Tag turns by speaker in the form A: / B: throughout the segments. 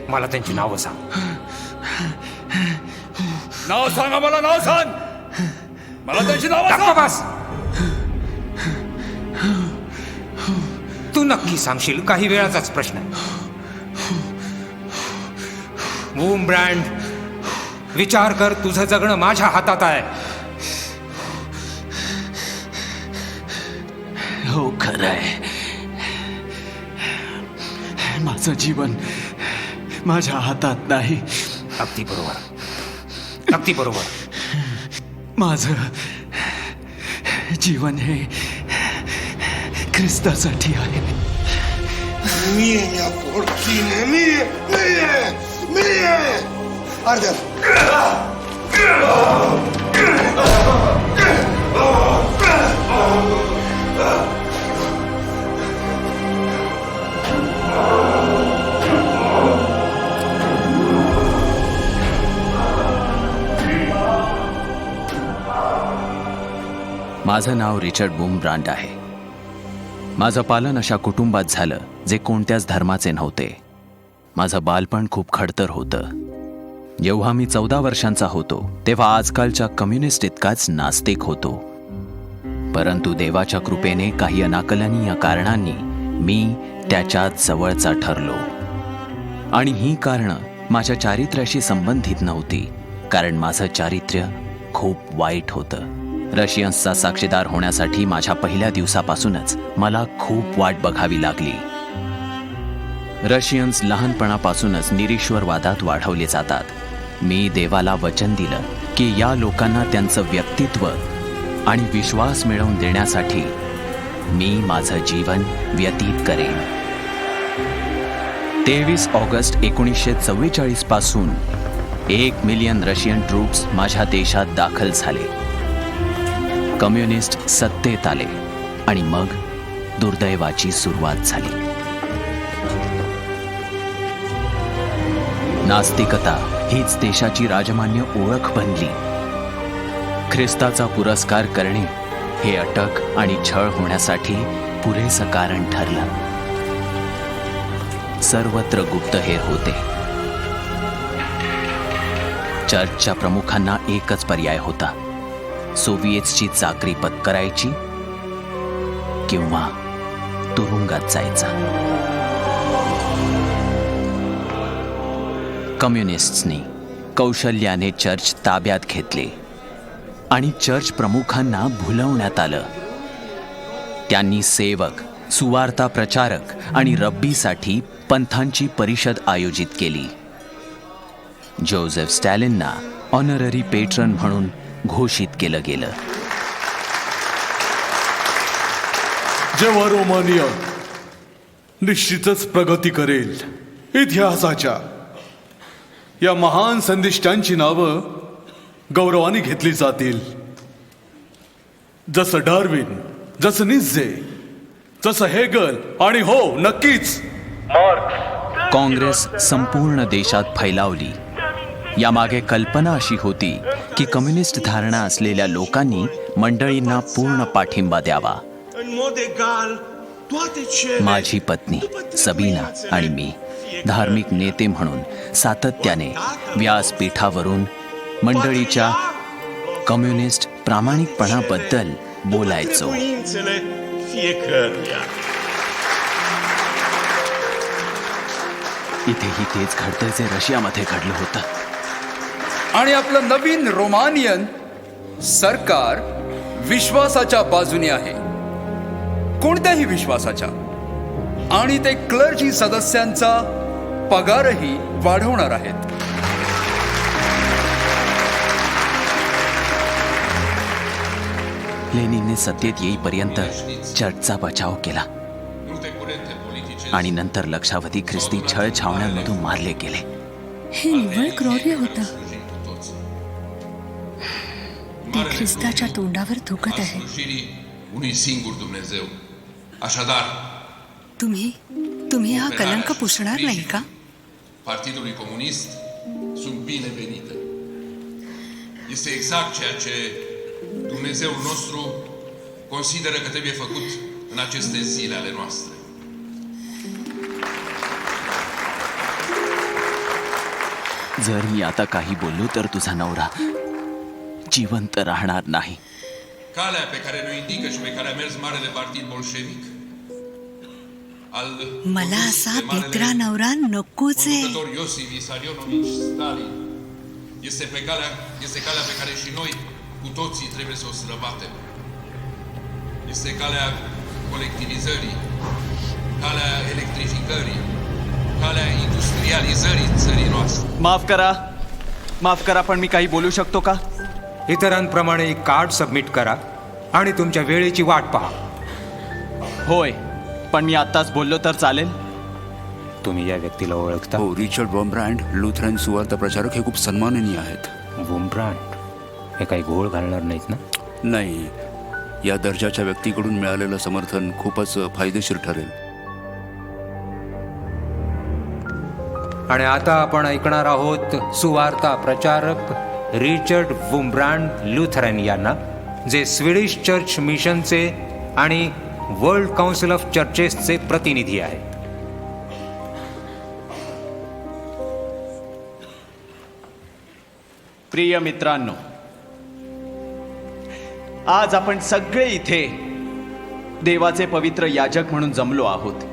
A: मला त्यांची नावं सांग.
B: नाव सांगा मला, नाव सांग मला त्यांची नावं सांग.
A: बस. तू नक्की सांगशील? काही वेळाचाच प्रश्न आहे. वूमब्रँड, विचार कर, तुझं जगणं माझ्या हातात आहे.
C: हो, खरंय. माझं जीवन माझ्या हातात नाही.
A: अगदी बरोबर, अगदी बरोबर.
C: माझं जीवन हे ख्रिस्तासाठी आहे.
D: Mia porcina, mia! Arder!
C: माझं नाव रिचर्ड वूमब्रँड आहे. माझं पालन अशा कुटुंबात झालं जे कोणत्याच धर्माचे नव्हते. माझं बालपण खूप खडतर होतं. जेव्हा मी 14 वर्षांचा होतो तेव्हा आजकालच्या कम्युनिस्ट इतकाच नास्तिक होतो. परंतु देवाच्या कृपेने काही अनाकलनीय कारणांनी मी त्याच्यात जवळचा ठरलो. आणि ही कारणं माझ्या चारित्र्याशी संबंधित नव्हती, कारण माझं चारित्र्य खूप वाईट होतं. रशियन्सचा साक्षीदार होण्यासाठी माझ्या पहिल्या दिवसापासूनच मला खूप वाट बघावी लागली. रशियन्स लहानपणापासूनच निरीश्वरवादात वाढवले जातात. मी देवाला वचन दिलं की या लोकांना त्यांचं व्यक्तित्व आणि विश्वास मिळवून देण्यासाठी मी माझं जीवन व्यतीत करेन. 23 ऑगस्ट 1944 पासून 1 मिलियन रशियन ट्रूप्स माझ्या देशात दाखल झाले. कम्युनिस्ट सत्तेत आले आणि मग दुर्दैवाची सुरुवात झाली. नास्तिकता हीच देशाची राजमान्य ओळख बनली. ख्रिस्ताचा पुरस्कार करणे हे अटक आणि छळ होण्यासाठी पुरेसं कारण ठरलं. सर्वत्र गुप्तहेर होते. चर्चच्या प्रमुखांना एकच पर्याय होता: सोव्हिएट्सची चाकरी पत्करायची किंवा तुरुंगात जायचा. कम्युनिस्ट्सनी कौशल्याने चर्च ताब्यात घेतले आणि चर्च प्रमुखांना भुलवण्यात आलं. त्यांनी सेवक, सुवार्ता प्रचारक आणि रब्बीसाठी पंथांची परिषद आयोजित केली. जोसेफ स्टॅलिनना ऑनररी पेट्रन म्हणून घोषित केलं गेलं.
E: जेव्हा रोमानिया निश्चितच प्रगती करेल, इतिहासाच्या या महान संदिष्टांची नावं गौरवाने घेतली जातील. जसं डार्विन, जसं नित्झे, जसं हेगल आणि हो नक्कीच
C: काँग्रेस संपूर्ण देशात फैलावली. यामागे कल्पना अशी होती की कम्युनिस्ट धारणा असलेल्या लोकांनी मंडळींना पूर्ण पाठिंबा द्यावा. माझी पत्नी सबीना आणि मी धार्मिक नेते म्हणून सातत्याने व्यासपीठावरून मंडळीच्या कम्युनिस्ट प्रामाणिकपणाबद्दल बोलायचो. इथेही तेच घडतंय जे रशियामध्ये घडलं होतं.
B: आणि आपलं नवीन रोमानियन सरकार विश्वासाच्या बाजूने आहे, कोणत्याही विश्वासाच्या. आणि ते क्लर्जी सदस्यांचा पगारही वाढवणार आहेत.
C: लेनिनने सत्तेत येईपर्यंत चर्चचा बचाव केला आणि नंतर लक्षावधी ख्रिस्ती छळ छावण्यांमधून मारले गेले.
F: हे निव्वळ क्रौर्य होतं. ते ख्रिस्ताच्या तोंडावर थुकत आहे. तुम्ही हा कलंक पुसणार नाही का?
G: Partidului Comunist sunt binevenite. Este exact ceea ce Dumnezeul nostru consideră că trebuie făcut în aceste zile ale noastre.
C: जर मी आता काही बोललो तर तुझा नवरा जिवंत राहणार नाही.
G: Calea pe care ne indică și pe care a mers marele partid bolșevic al
F: मला असा
G: condus de marele
F: भित्रा नवरा नकोच आहे.
G: conducător Iosif Vissarionovich Stalin este calea pe care și noi cu toții trebuie să o străbatem. Este calea colectivizării, calea electrificării, calea industrializării țării noastre.
C: माफ करा पण मी काही बोलू शकतो का?
A: इतरांप्रमाणे एक कार्ड सबमिट करा आणि तुमच्या वेळेची वाट पहा.
C: होय, पण मी आत्ताच बोललो तर चालेल?
A: तुम्ही या व्यक्तीला ओळखता?
B: हो, रिचर्ड वुमब्रँड लुथरन सुवार्थ प्रचारक हे खूप सन्माननीय आहेत.
A: वुमब्रँड हे काही घोळ घालणार नाहीत ना?
B: नाही, या दर्जाच्या व्यक्तीकडून मिळालेलं समर्थन खूपच फायदेशीर ठरेल.
A: आणि आता आपण ऐकणार आहोत सुवार्ता प्रचारक रिचर्ड वुमब्रँड लुथरन यांना, जे स्वीडिश चर्च मिशनचे आणि वर्ल्ड काउन्सिल ऑफ चर्चेसचे प्रतिनिधी आहेत.
C: प्रिय मित्रांनो, आज आपण सगळे इथे देवाचे पवित्र याजक म्हणून जमलो आहोत.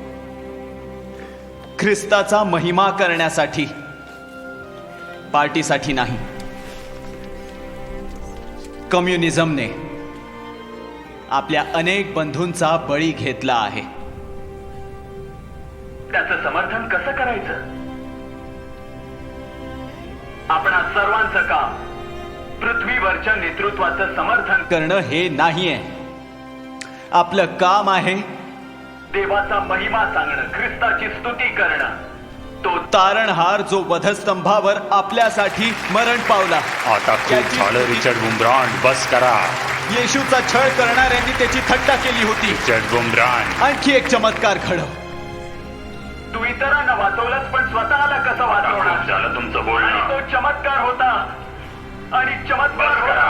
C: ख्रिस्ताचा महिमा करण्यासाठी, पार्टीसाठी नाही. कम्युनिझमने आपल्या अनेक बंधूंचा बळी घेतला आहे.
H: त्याचं समर्थन कसं करायचं? आपणा सर्वांचं काम पृथ्वीवरच्या नेतृत्वाचं समर्थन
C: करणं हे नाहीये. आपलं काम आहे
H: देवाचा महिमा सांगणं, ख्रिस्ताची स्तुती करणं. तो
C: तारणहार जो वधस्तंभावर आपल्यासाठी मरण पावला.
I: आता खूप झालं रिचर्ड वुमब्रँड, बस करा.
C: येशूचा छळ करणाऱ्यांनी त्याची थट्टा केली होती.
I: रिचर्ड वुमब्रँड,
C: आणखी एक चमत्कार घडव.
H: तू इतरांना वाचवलंस, पण स्वतःला कसं वाचवणार?
I: झालं तुमचं
H: आणि
I: बोलणं.
H: तो चमत्कार होता, आणि चमत्कार होता,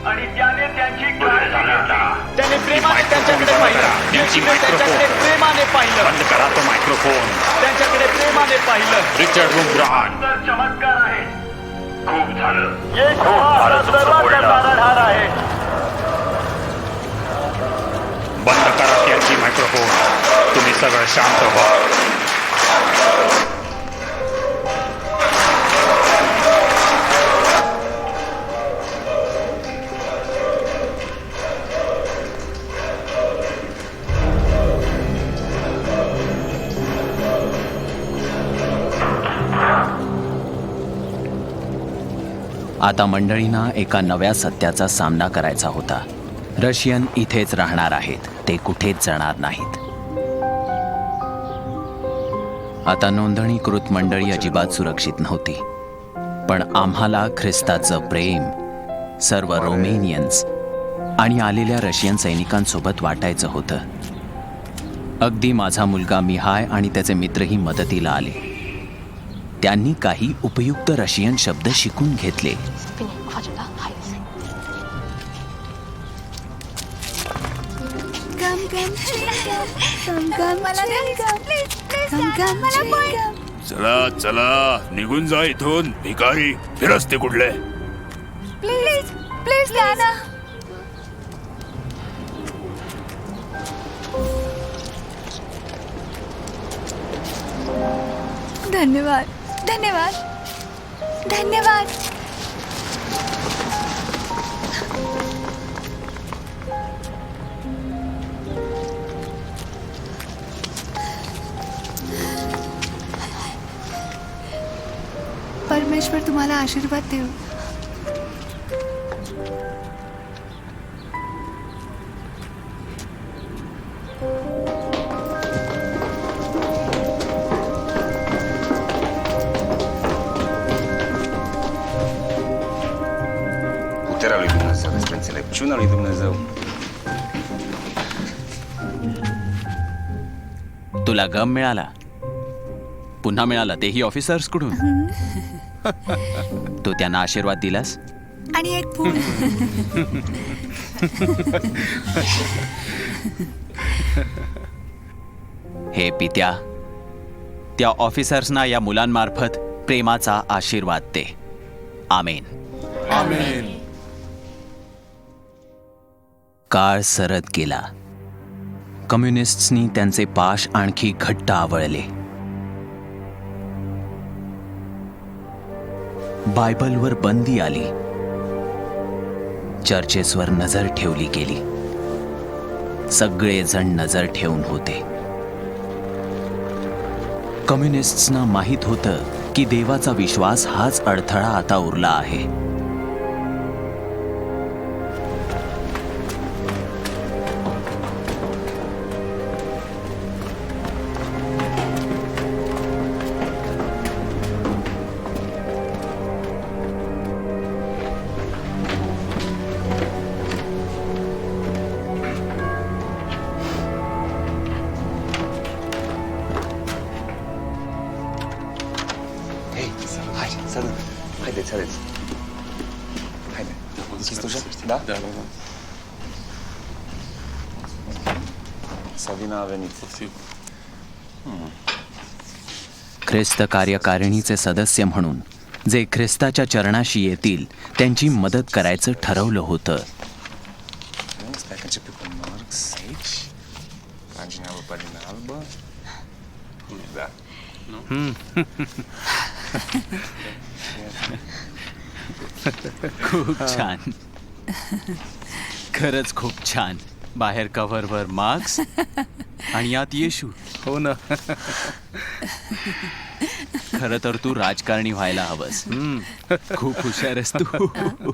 H: आणि त्याने त्यांची काळजी घेतली.
C: त्याने प्रेमाने त्यांच्याकडे पाहिलं. येशूने त्यांच्याकडे प्रेमाने पाहिलं.
I: बंद करा तो मायक्रोफोन.
C: त्यांच्याकडे प्रेमाने पाहिलं.
I: रिचर्ड वुमब्रँड,
H: तर चमत्कार आहे.
I: खूप झालं.
H: येशू हा सर्वांचा तारणहार आहे.
I: बंद करा त्यांची मायक्रोफोन. तुम्ही सगळं शांत व्हा.
C: आता मंडळींना एका नव्या सत्याचा सामना करायचा होता. रशियन इथेच राहणार आहेत, ते कुठेच जाणार नाहीत. आता नोंदणीकृत मंडळी अजिबात सुरक्षित नव्हती, पण आम्हाला ख्रिस्ताचं प्रेम सर्व रोमेनियन्स आणि आलेल्या रशियन सैनिकांसोबत वाटायचं होतं. अगदी माझा मुलगा मिहाय आणि त्याचे मित्रही मदतीला आले. त्यांनी काही उपयुक्त रशियन शब्द शिकून घेतले.
B: चला चला, निघून जा इथून. भिकारी फिरस्ते कुठले.
F: प्लीज प्लीज द्या ना. धन्यवाद धन्यवाद धन्यवाद. परमेश्वर तुम्हाला आशीर्वाद देऊ.
J: Puterea lui Dumnezeu, despre înțelepciunea lui Dumnezeu.
C: तुला गम मिळाला, पुन्हा मिळाला, तेही ऑफिसर्स कडून. तू त्यांना आशीर्वाद दिलास.
F: आणि एक फूल.
C: हे पित्या, त्या ऑफिसर्सना या मुलांमार्फत प्रेमाचा आशीर्वाद दे. आमेन.
E: आमेन.
C: काळ सरत गेला. कम्युनिस्ट्सनी त्यांचे पाश आणखी घट्ट आवळले. बायबलवर बंदी आली. चर्चेसवर नजर ठेवली गेली. सगळेजण नजर ठेवून होते. कम्युनिस्ट्सना माहीत होतं की देवाचा विश्वास हाच अडथळा आता उरला आहे.
J: Hei, hai, haideți. Haide. Deschizi ușa? Da? Da. Sabina a venit.
C: ख्रिस्त कार्यकारिणीचे सदस्य म्हणून जे ख्रिस्ताच्या चरणाशी येतील त्यांची मदत करायचं ठरवलं होतं.
J: Stai că începe cu Marx aici. Pagina albă, pagina albă. Da.
C: खूप छान. खरंच खूप छान. बाहेर कव्हरवर मार्क्स आणि यात येशू.
E: हो ना.
C: खरं तर तू राजकारणी व्हायला हवंस. खूप हुशार आहेस तू.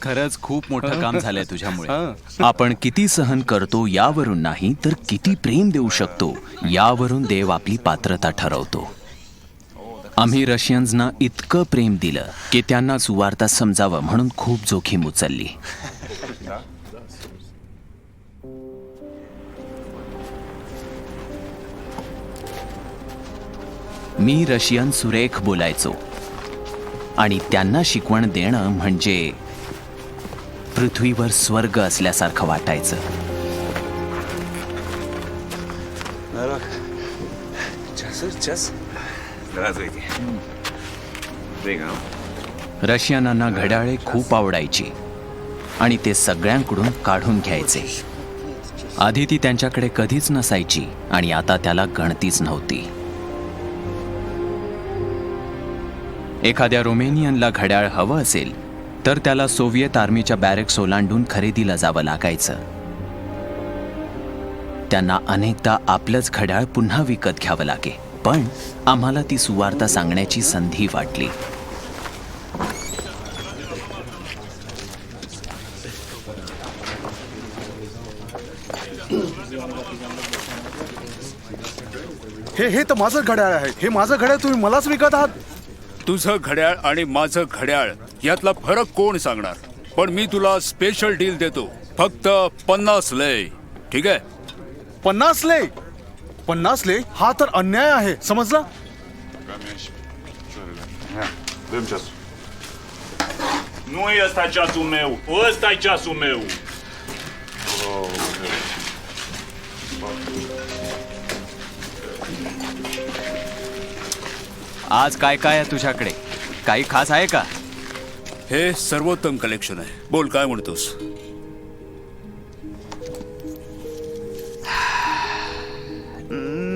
C: खरंच खूप मोठं काम झालंय तुझ्यामुळे. आपण किती सहन करतो यावरून नाही तर किती प्रेम देऊ शकतो यावरून देव आपली पात्रता ठरवतो. आम्ही रशियन्सना इतकं प्रेम दिलं की त्यांना सुवार्ता समजावं म्हणून खूप जोखीम उचलली. मी रशियन सुरेख बोलायचो आणि त्यांना शिकवण देणं म्हणजे पृथ्वीवर स्वर्ग असल्यासारखं वाटायचं.
J: Noroc. Ceas? Dați uite. Strigă, nu?
C: रशियनांना घड्याळे खूप आवडायची आणि ते सगळ्यांकडून काढून घ्यायचे. आधी ती त्यांच्याकडे कधीच नसायची आणि आता त्याला गणतीच नव्हती. एखाद्या रोमेनियनला घड्याळ हवं असेल तर त्याला सोव्हिएत आर्मीच्या बॅरेक्स ओलांडून खरेदीला जावं लागायचं. त्यांना अनेकदा आपलंच घड्याळ पुन्हा विकत घ्यावं लागे. पण आम्हाला ती सुवार्ता सांगण्याची संधी वाटली.
E: हे तर माझं घड्याळ आहे. हे माझं घड्याळ तुम्ही मलाच विकत आहात.
B: तुझं घड्याळ आणि माझं घड्याळ यातला फरक कोण सांगणार. पण मी तुला स्पेशल डील देतो. फक्त 50 लय. ठीक आहे?
E: 50 lei? हा तर अन्याय आहे. समजला?
I: Dă-mi ceasul. Nu e ăsta ceasul meu. Ăsta e ceasul meu.
C: आज काय काय आहे तुझ्याकडे? काही खास आहे का?
B: हे सर्वोत्तम कलेक्शन आहे. बोल, काय म्हणतोस?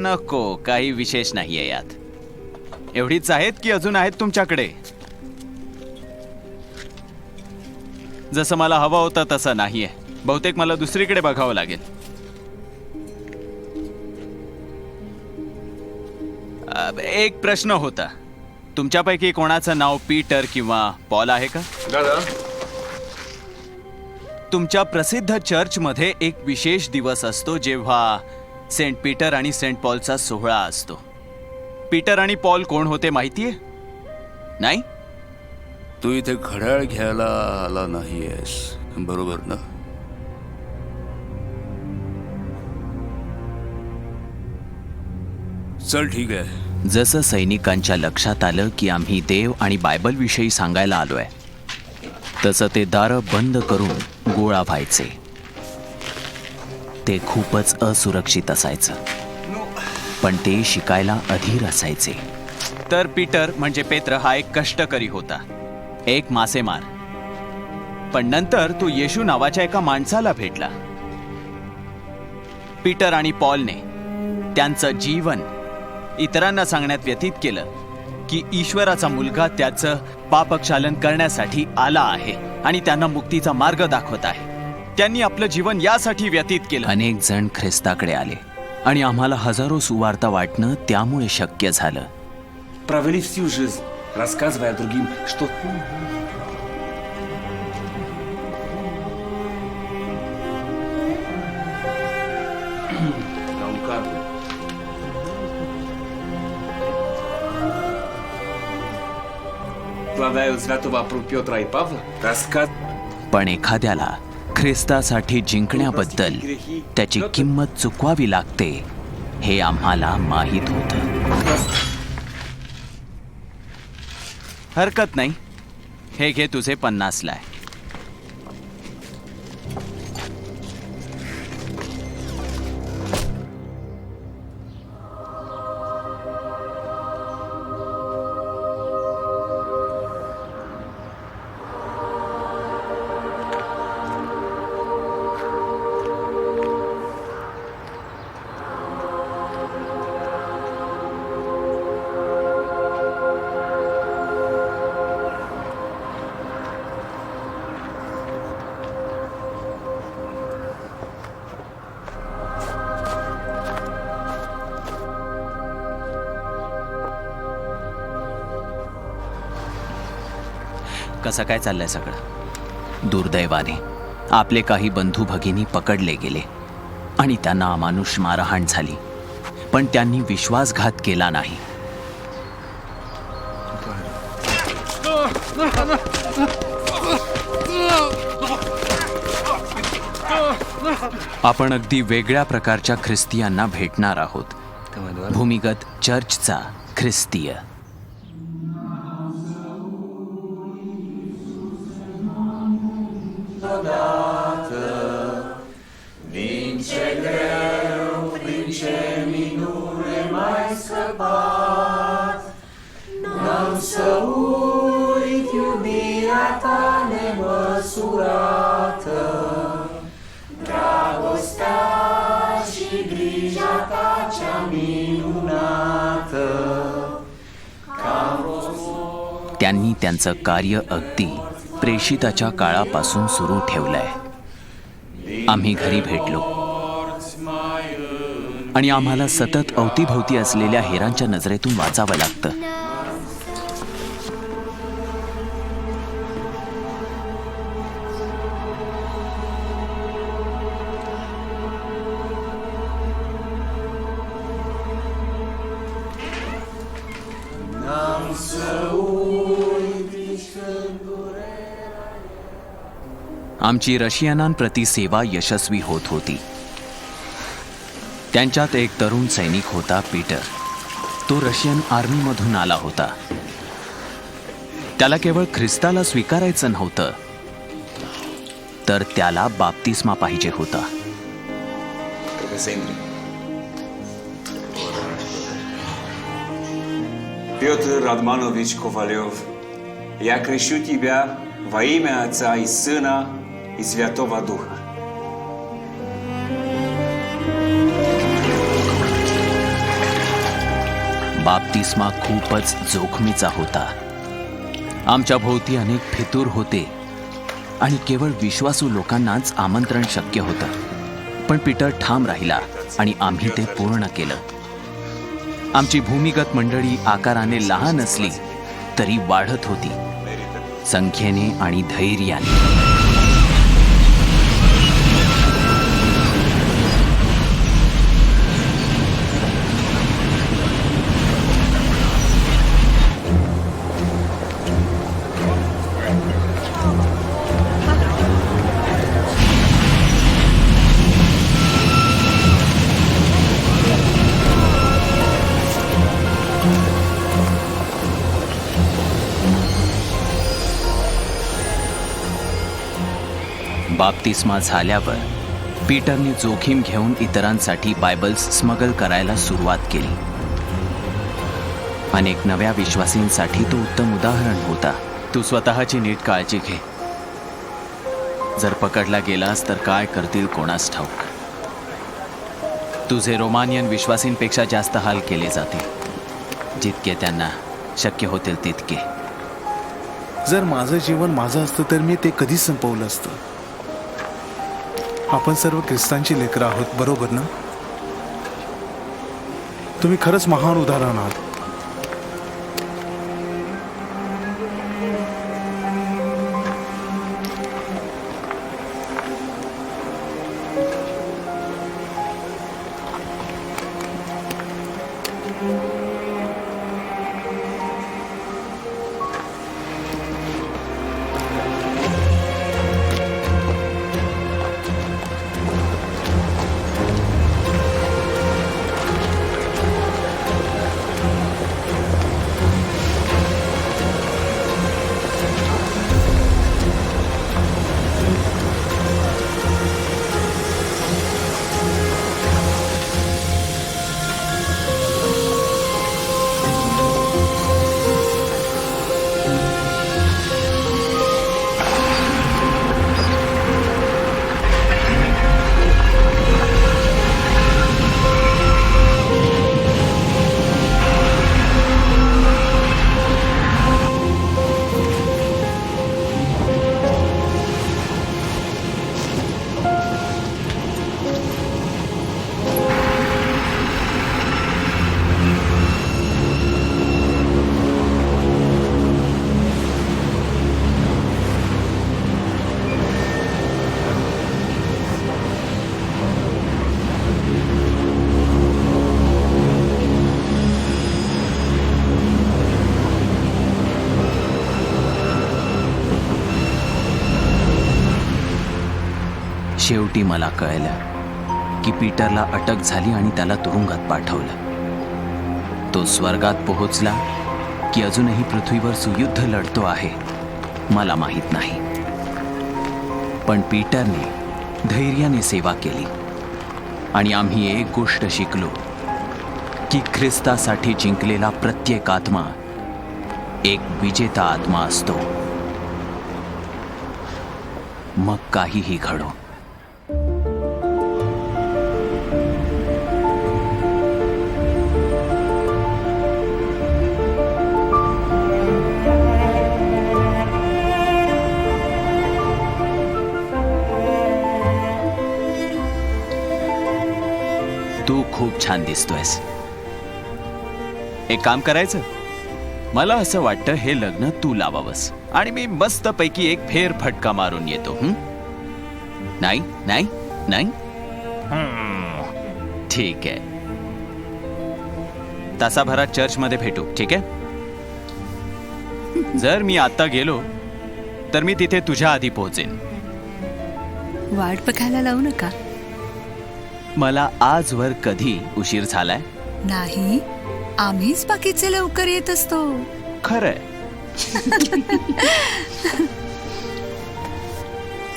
C: नको, काही विशेष नाहीये यात. एवढीच आहेत की अजून आहेत तुमच्याकडे? जसं मला हवं होतं तसं नाहीये. बहुतेक मला दुसरीकडे बघावं लागेल. एक प्रश्न होता. तुमच्यापैकी कोणाचं नाव पीटर किंवा पॉल आहे का?
J: Da.
C: तुमच्या प्रसिद्ध चर्चमध्ये एक विशेष दिवस असतो जेव्हा सेंट पीटर आणि सेंट पॉलचा सोहळा असतो. पीटर आणि पॉल कोण होते माहितीये? नाही?
B: तू इथे घड्याळ घ्यायला आला नाहीयेस, बरोबर ना? चल, ठीक आहे.
C: जसं सैनिकांच्या लक्षात आलं की आम्ही देव आणि बायबल विषयी सांगायला आलोय तसं ते दारं बंद करून गोळा व्हायचे. ते खूपच असुरक्षित असायचं, पण ते शिकायला अधीर असायचे. तर पीटर म्हणजे पेत्र हा एक कष्टकरी होता, एक मासेमार. पण नंतर तो येशू नावाच्या एका माणसाला भेटला. पीटर आणि पॉलने त्यांचं जीवन इतरांना सांगण्यात व्यतीत केलं की ईश्वराचा मुलगा त्याचं पापक्षालन करण्यासाठी आला आहे आणि त्यांना मुक्तीचा मार्ग दाखवत आहे. त्यांनी आपलं जीवन यासाठी व्यतीत केलं. अनेक जण ख्रिस्ताकडे आले आणि आम्हाला हजारो सुवार्ता वाटणं त्यामुळे शक्य झालं.
J: Провели всю жизнь, рассказывая другим, что... La un cadru. Славяют святого Петра и Павла, рассказ...
C: पण एखाद्याला ख्रिस्तासाठी जिंकण्याबद्दल त्याची किंमत चुकवावी लागते हे आम्हाला माहीत होतं. हरकत नाही, हे घे तुझे 50 लाय. कसं काय चाललंय सगळं? दुर्दैवाने आपले काही बंधू भगिनी पकडले गेले आणि त्यांना अमानुष मारहाण झाली, पण त्यांनी विश्वासघात केला नाही. आपण अगदी वेगळ्या प्रकारच्या ख्रिस्तियांना भेटणार आहोत. भूमिगत चर्चचा ख्रिस्तीय. त्यांनी त्यांचं कार्य अगदी प्रेषिताच्या काळापासून सुरू ठेवलंय. आम्ही घरी भेटलो आणि आम्हाला सतत अवतीभवती असलेल्या हेरांच्या नजरेतून वाचावं लागतं. आमची रशियनांप्रती सेवा यशस्वी होत होती. त्यांच्यात एक तरुण सैनिक होता, पीटर. तो रशियन आर्मीमधून आला होता. त्याला केवळ ख्रिस्ताला स्वीकारायचं नव्हतं, तर त्याला बाप्तिस्मा पाहिजे होता.
K: Piotr Radmanovich Kovalyov, я крещу тебя во имя Отца и Сына и Святого Духа.
C: बाप्तिस्मा खूपच जोखमीचा होता. आमच्या भोवती अनेक फितूर होते आणि केवळ विश्वासू लोकांनाच आमंत्रण शक्य होतं. पण पीटर ठाम राहिला आणि आम्ही ते पूर्ण केलं. आमची भूमिगत मंडळी आकाराने लहान असली तरी वाढत होती, संख्येने आणि धैर्याने. बाप्तिस्मा झाल्यावर पीटरने जोखीम घेऊन इतरांसाठी बायबल्स स्मगल करायला सुरुवात केली. अनेक नव्या विश्वासींसाठी तो उत्तम उदाहरण होता. तू स्वतःची नीट काळजी घे. जर पकडला गेलास तर काय करतील कोणास ठाऊक. तुझे रोमानियन विश्वासींपेक्षा जास्त हाल केले जातील, जितके त्यांना शक्य होतील तितके.
L: जर माझं जीवन माझं असतं तर मी ते कधीच संपवलं असतं. आपण सर्व ख्रिस्तांची लेकरं आहोत, बरोबर ना? तुम्ही खरंच महान उदाहरण आहात.
C: शेवटी मला कळलं की पीटरला अटक झाली आणि त्याला तुरुंगात पाठवलं. तो स्वर्गात पोहोचला की अजूनही पृथ्वीवर सुयुद्ध लढतो आहे मला माहीत नाही. पण पीटरने धैर्याने सेवा केली आणि आम्ही एक गोष्ट शिकलो की ख्रिस्तासाठी जिंकलेला प्रत्येक आत्मा एक विजेता आत्मा असतो, मग काहीही घडो. तू खूप छान दिसतोयस. एक काम करायचं, मला असं वाटतं हे लग्न तू लावावंस आणि मी मस्तपैकी एक फेरफटका मारून येतो. नाही नाही नाही, ठीक आहे. तासाभरात चर्चमध्ये भेटू, ठीक आहे? जर मी आता गेलो तर मी तिथे तुझ्या आधी पोहोचेन.
F: वाट बघायला लावू नका.
C: मला आजवर कधी उशीर झालाय
F: नाही, आम्हीच बाकीचे लवकर येत असतो.
C: खरंय.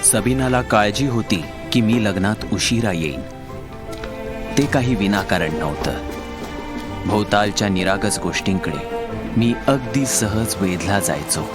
C: सबीनाला काळजी होती की मी लग्नात उशिरा येईन. ते काही विनाकारण नव्हतं. भोवतालच्या निरागस गोष्टींकडे मी अगदी सहज वेधला जायचो.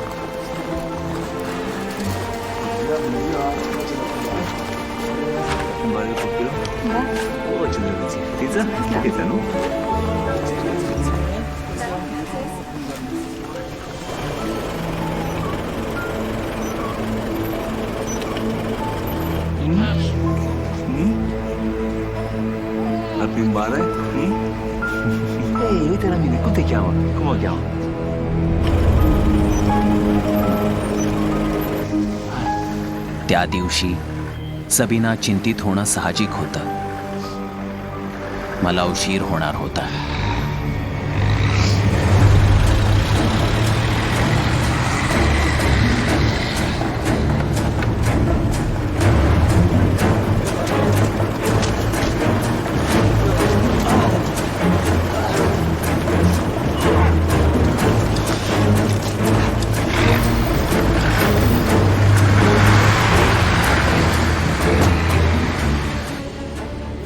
K: Pimbare? Ehi, vedi la mia, come ti chiama? Come lo chiamo?
C: त्या दिवशी सबीना चिंतित होणं साहजिक होतं. मला उशीर होणार होता.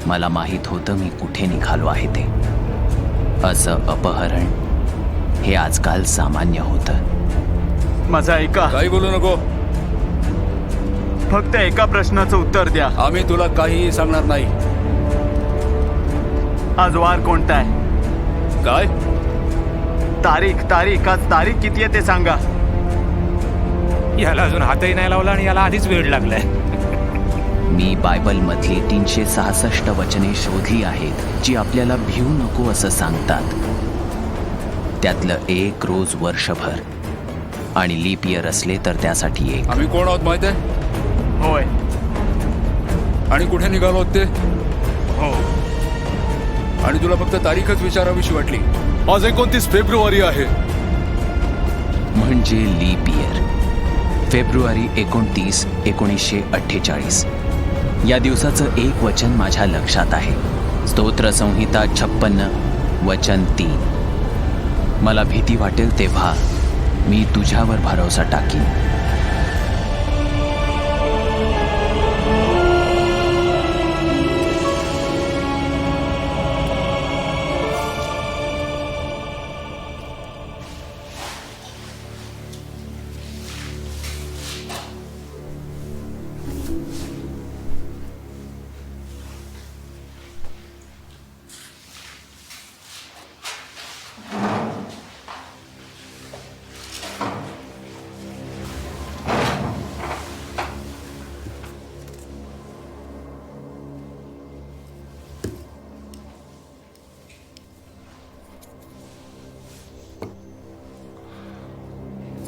C: मला माहीत होतं मी कुठे निघालो आहे ते. असं अपहरण हे आजकाल सामान्य होतं.
H: माझा ऐका.
B: काही बोलू नको.
H: फक्त एका प्रश्नाचं उत्तर द्या.
B: आम्ही तुला काहीही सांगणार नाही.
H: आज वार कोणता आहे?
B: काय?
H: तारीख आज तारीख किती आहे ते सांगा.
A: याला अजून हातही नाही लावला आणि याला आधीच वेळ लागलाय.
C: मी बायबलमधली 366 वचने शोधली आहेत जी आपल्याला भिवू नको असं सांगतात. त्यातलं एक रोज वर्षभर आणि लीप इयर असले तर त्यासाठी एक.
B: आम्ही कोण आहोत माहित आहे?
H: होय.
B: आणि कुठे निघालो आहोत ते?
H: हो.
B: आणि तुला फक्त तारीखच विचारावीशी वाटली?
E: आज 29 फेब्रुवारी आहे.
C: म्हणजे लीप इयर. फेब्रुवारी 29, 1948. या दिवसाचं एक वचन माझ्या लक्षात आहे. स्तोत्र संहिता 56 वचन 3. मला भीती वाटेल तेव्हा मी तुझ्यावर भरोसा टाकीन.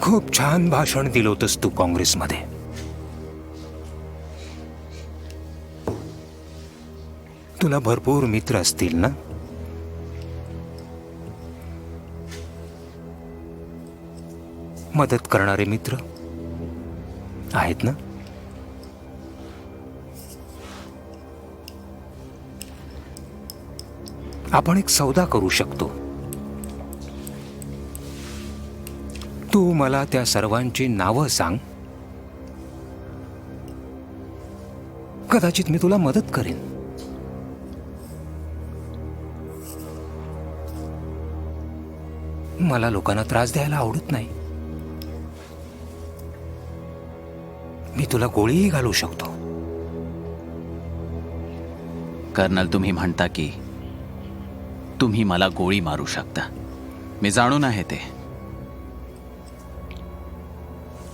A: खूप छान भाषण दिलं होतंस तू काँग्रेसमध्ये. तुला भरपूर मित्र असतील ना? मदत करणारे मित्र आहेत ना? आपण एक सौदा करू शकतो. तू मला त्या सर्वांची नावं सांग. कदाचित मी तुला मदत करेन. मला लोकांना त्रास द्यायला आवडत नाही. मी तुला गोळीही घालू शकतो.
C: कर्नल, तुम्ही म्हणता की तुम्ही मला गोळी मारू शकता. मी जाणून आहे ते.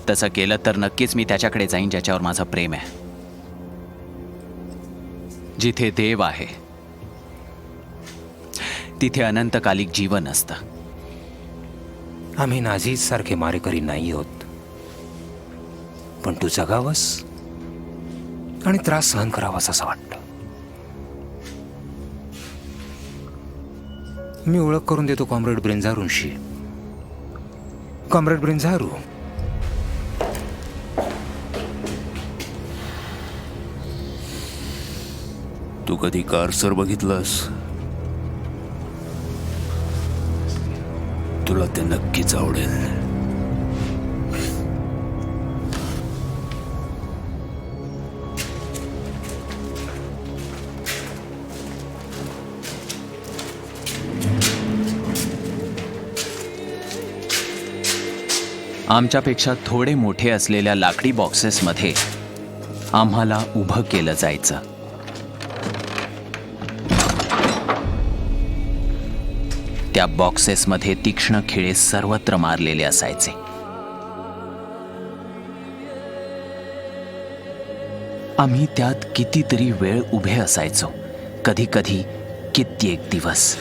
C: तसं केलं तर नक्कीच मी त्याच्याकडे जाईन ज्याच्यावर माझं प्रेम आहे. जिथे देव आहे तिथे अनंतकालिक जीवन असतं.
A: आम्ही नाझीज सारखे मारेकरी नाही आहोत. पण तू जगावंस आणि त्रास सहन करावास असं वाटतं. मी ओळख करून देतो कॉम्रेड ब्रेंझारूंशी. कॉम्रेड ब्रेंझारू,
B: तू कधी कारसर बघितलंस? तुला ते नक्कीच आवडेल.
C: आमच्यापेक्षा थोडे मोठे असलेल्या लाकडी बॉक्सेसमध्ये आम्हाला उभं केलं जायचं. त्या बॉक्सेसमध्ये तीक्ष्ण खिळे सर्वत्र मारलेले असायचे. आम्ही त्यात कितीतरी वेळ उभे असायचो, कधी कधी कित्येक दिवस.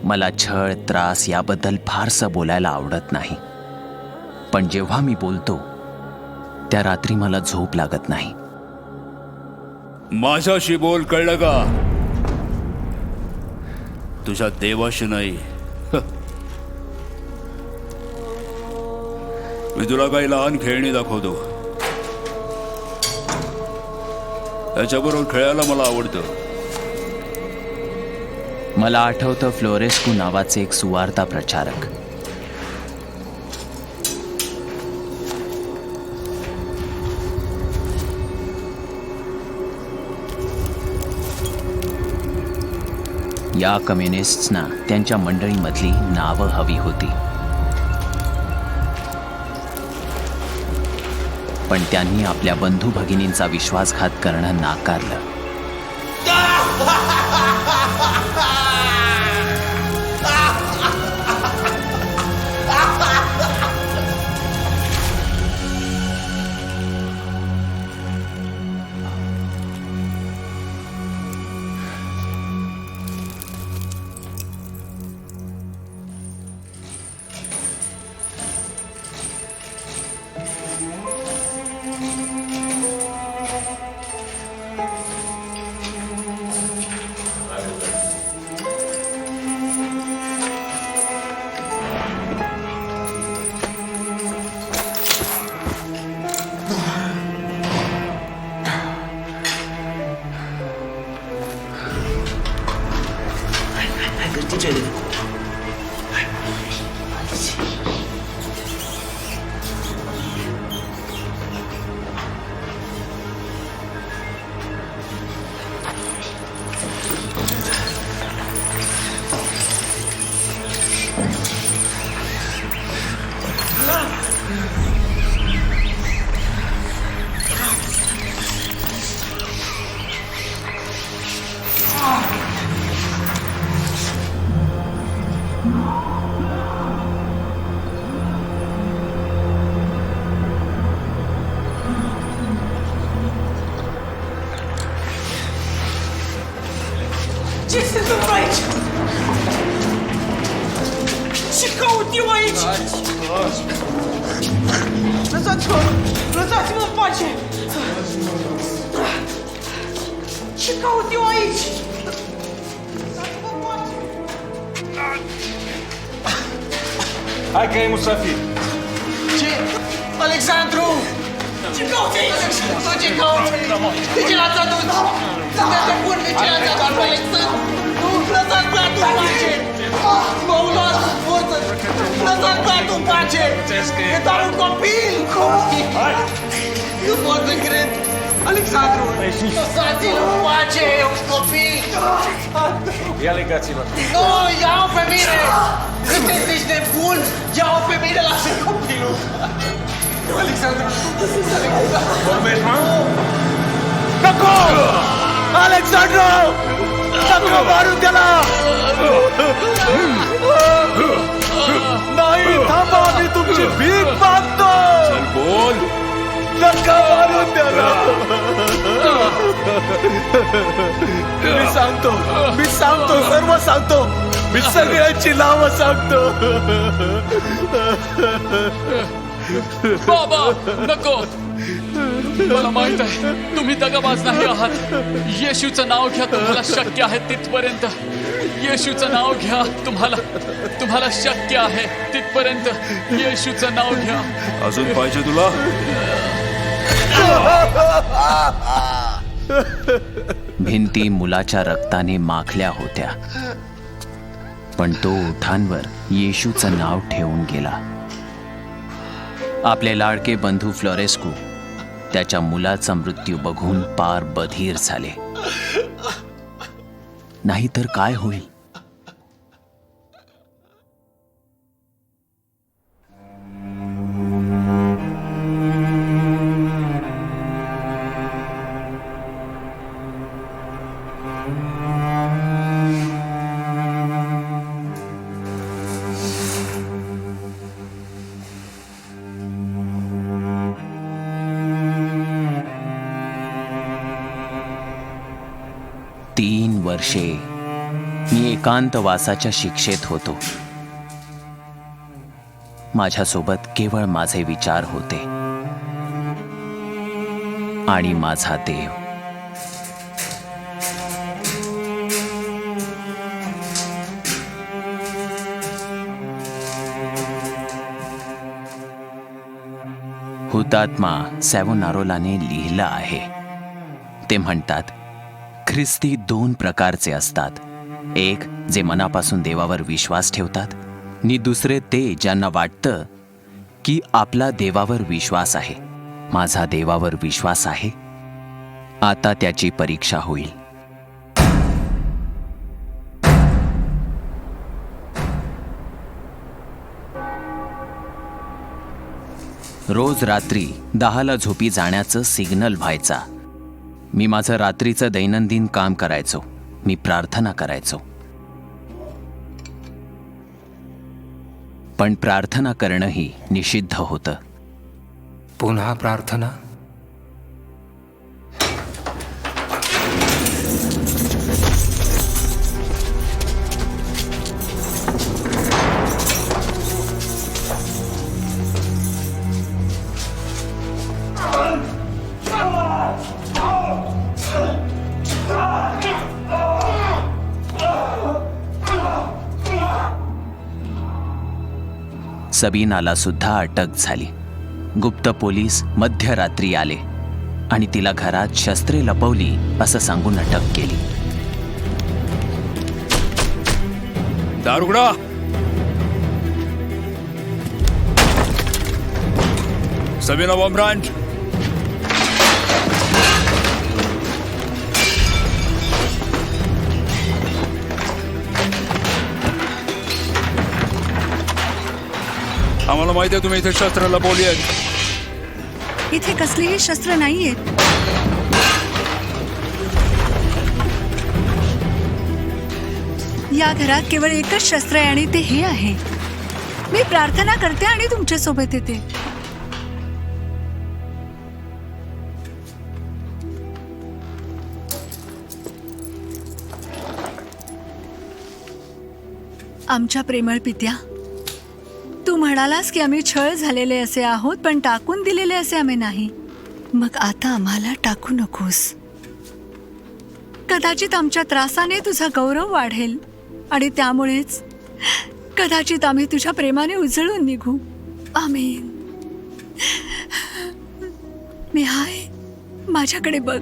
C: मला छळ, त्रास याबद्दल फारसं बोलायला आवडत नाही. पण जेव्हा मी बोलतो त्या रात्री मला झोप लागत नाही.
B: माझ्याशी बोल, कळलं का? तुझ्या देवाशी नाही. मी तुला काही लहान खेळणी दाखवतो. त्याच्याबरोबर खेळायला मला आवडतं.
C: मला आठवतं फ्लोरेस्कू नावाचे एक सुवार्ता प्रचारक. या कम्युनिस्ट्सना त्यांच्या मंडळीमधली नावं हवी होती, पण त्यांनी आपल्या बंधू भगिनींचा विश्वासघात करणं नाकारलं.
H: Ce se întâmplă aici? Ce caut eu aici? Lăsați-mă! Lăsați-mă în pace! Ce caut eu aici? Lăsați-mă în pace!
J: Hai că e musafir.
H: Ce? Alexandru! Ce cauți aici? Ce cauți? De ce l-ați adus? Sunteți de bun, de ce l-ați adus pe Alexandru? Lăsați băiatul în pace! M-au luat cu forță! Lăsați băiatul în pace! E doar un copil! Nu pot să cred! Alexandru! Lăsați-l în pace! E un copil!
J: Ia legați-vă.
H: Nu! Ia-o pe mine! Sunteți nebun! Ia-o pe mine! Lasă copilul! Alexandru!
J: Vorbești, mă?
H: Taco! Alexandru! Taco, बारूद्याला!
L: नाही थांबा, मी तुमची भीक मागतो.
B: चल बोल.
L: नका मारू त्याला. मी सांगतो सर्व सांगतो. मी सगळ्यांची नावं सांगतो.
M: बाबा नको, मला माहित आहे तुम्ही दगाबाज नाही आहात. येशूचं नाव घ्या, तुम्हाला शक्य आहे तिथपर्यंत. येशूचं नाव घ्या, तुम्हाला शक्य आहे तिथपर्यंत. येशूचं नाव घ्या.
B: अजून पाहिजे तुला?
C: भिंती मुलाच्या रक्ताने माखल्या होत्या, पण तो ओठांवर येशूचं नाव ठेवून गेला. आपले लाडके बंधू फ्लोरेस्को त्याच्या मुलाचा मृत्यू बघून पार बधीर झाले. नाहीतर काय होईल? वर्षे मी एकांतवासाच्या शिक्षेत होतो. माझ्यासोबत केवळ माझे विचार होते आणि माझा देव. हुतात्मा सॅव्होनारोलाने लिहिलं आहे. ते म्हणतात, ख्रिस्ती दोन प्रकारचे असतात. एक जे मनापासून देवावर विश्वास ठेवतात, आणि दुसरे ते ज्यांना वाटतं की आपला देवावर विश्वास आहे. माझा देवावर विश्वास आहे. आता त्याची परीक्षा होईल. रोज रात्री 10ला झोपी जाण्याचं सिग्नल व्हायचा. मी माझं रात्रीचं दैनंदिन काम करायचो. मी प्रार्थना करायचो. पण प्रार्थना करणंही निषिद्ध होतं.
A: पुन्हा प्रार्थना.
C: सबीनाला सुद्धा अटक झाली. गुप्त पोलीस मध्यरात्री आले आणि तिला घरात शस्त्रे लपवली असं सांगून अटक केली.
B: दारुगडा, सबीना वॉम्ब्रांड, आम्हाला माहिती आहे तुम्ही इथे शस्त्र लपवली आहेत.
F: इथे कसलीही शस्त्र नाहीयेत. या घरात केवळ एकच शस्त्र आहे आणि ते हे आहे. मी प्रार्थना करते आणि तुमच्या सोबत येते. आमच्या प्रेमळ पित्या, तू म्हणालास की आम्ही छळ झालेले असे आहोत, पण टाकून दिलेले असे आम्ही नाही. मग आता आम्हाला टाकू नकोस. कदाचित आमच्या त्रासाने तुझा गौरव वाढेल आणि त्यामुळेच कदाचित आम्ही तुझ्या प्रेमाने उजळून निघू. आमीन. मी हाय, माझ्याकडे बघ.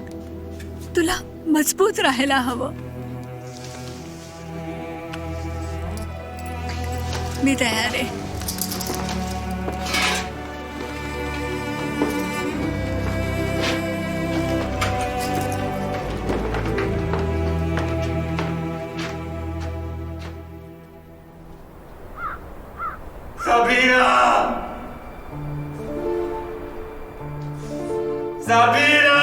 F: तुला मजबूत राहायला हवं. मी तयार आहे.
J: Sabina! Sabina!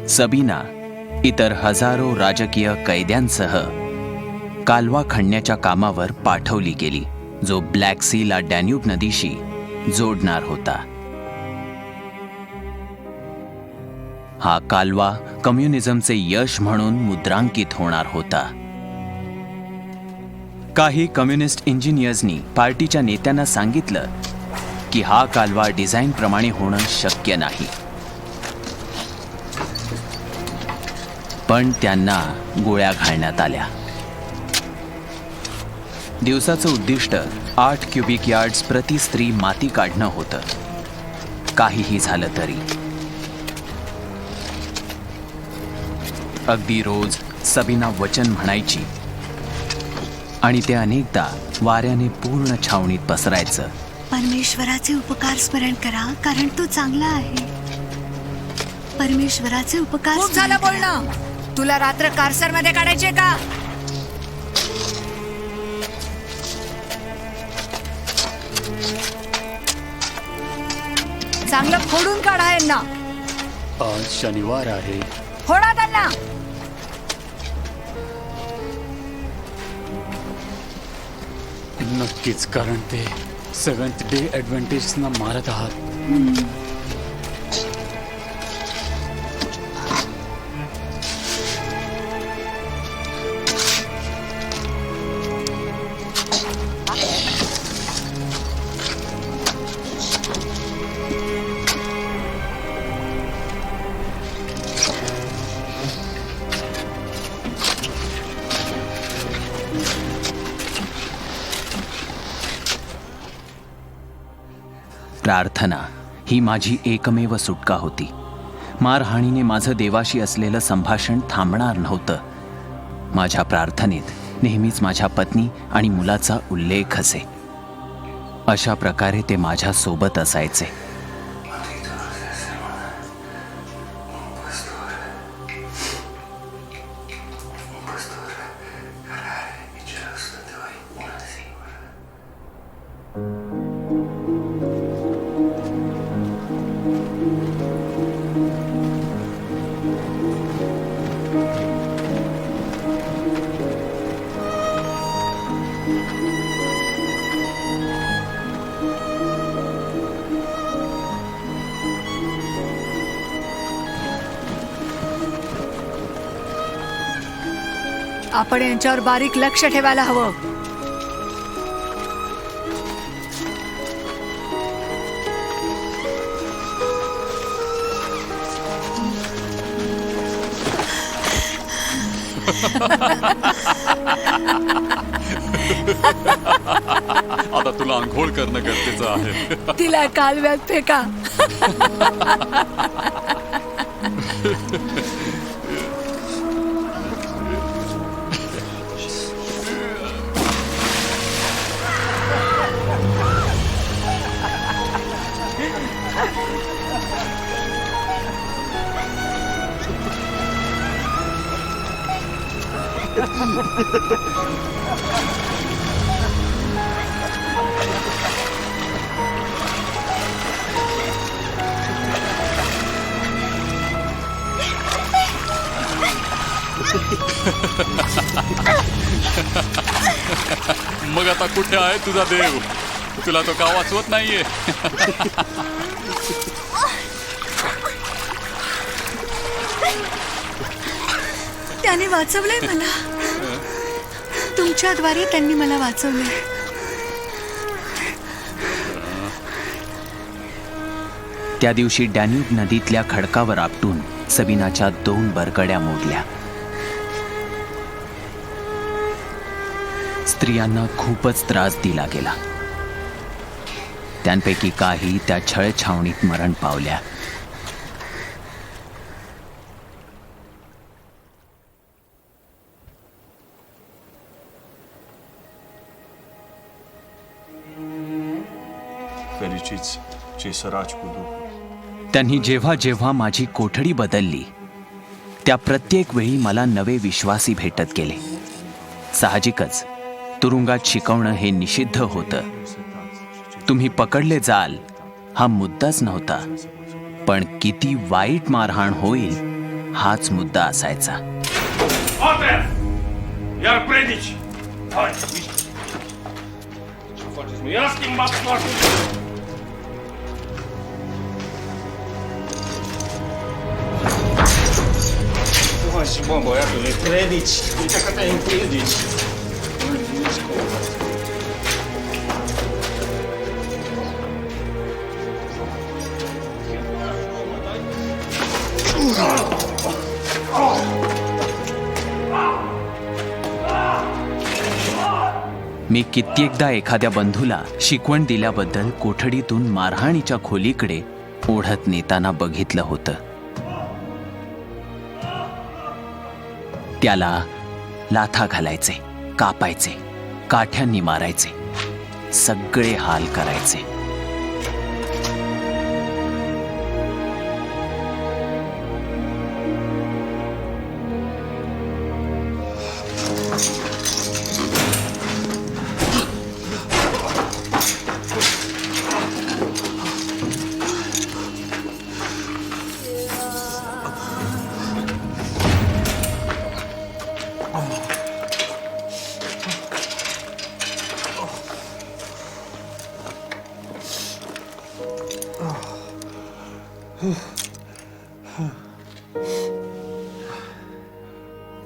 C: सबीना इतर हजारो राजकीय कैद्यांसह कालवा खणण्याच्या कामावर पाठवली गेली, जो ब्लॅक सीला डॅन्यूब नदीशी जोडणार होता. हा कालवा कम्युनिझमचे यश म्हणून मुद्रांकित होणार होता. काही कम्युनिस्ट इंजिनियर्सनी पार्टीच्या नेत्यांना सांगितलं की हा कालवा डिझाईन प्रमाणे होणं शक्य नाही. पण त्यांना गोळ्या घालण्यात आल्या. दिवसाचं उद्दिष्ट 8 क्युबिक यार्ड्स प्रति स्त्री माती काढणं होतं. काहीही झालं तरी अगदी रोज सबीना वचन म्हणायची आणि ते अनेकदा वाऱ्याने पूर्ण छावणीत पसरायचं.
F: परमेश्वराचे उपकार स्मरण करा, कारण तो चांगला आहे. परमेश्वराचे उपकार. खूप झालं बोलणं. तुला रात्र कारसर मध्ये काढायचे का? चांगलं फोडून काढा यांना.
M: आज शनिवार आहे.
F: फोडा त्यांना.
M: नक्कीच, कारण ते सेव्हन्थ डे ॲडव्हेंटिस्टना मारत आहात.
C: प्रार्थना ही माझी एकमेव सुटका होती. मारहाणीने माझं देवाशी असलेलं संभाषण थांबणार नव्हतं. माझ्या प्रार्थनेत नेहमीच माझ्या पत्नी आणि मुलाचा उल्लेख असे. अशा प्रकारे ते माझ्या सोबत असायचे.
F: आपण यांच्यावर बारीक लक्ष ठेवायला हवं.
M: आता तुला आंघोळ करणं गरजेचं आहे.
F: तिला कालव्यात फेका.
M: मग आता कुठे आहे तुझा देव? तुला तो का वाचवत नाहीये?
F: त्याने वाचवलंय मला. तुमच्याद्वारे त्यांनी मला वाचवलंय.
C: त्या दिवशी डॅन्यूब नदीतल्या खडकावर आपटून सबिनाच्या 2 बरकड्या मोडल्या. स्त्रियांना खूपच त्रास दिला गेला. त्यांपैकी काही त्या छळछावणीत मरण पावल्या. त्यांनी जेव्हा जेव्हा माझी कोठडी बदलली त्या प्रत्येक वेळी मला नवे विश्वासी भेटत गेले. साहजिकच तुरुंगात शिकवणं हे निषिद्ध होतं. तुम्ही पकडले जाल हा मुद्दाच नव्हता, पण किती वाईट मारहाण होईल हाच मुद्दा असायचा.
J: Și bă, băiatule, predici, uite că te împiedici.
C: मी कित्येकदा एखाद्या बंधूला शिकवण दिल्याबद्दल कोठडीतून मारहाणीच्या खोलीकडे ओढत नेताना बघितलं होतं. त्याला लाथा घालायचे, कापायचे, काठ्यांनी मारायचे, सगळे हाल करायचे.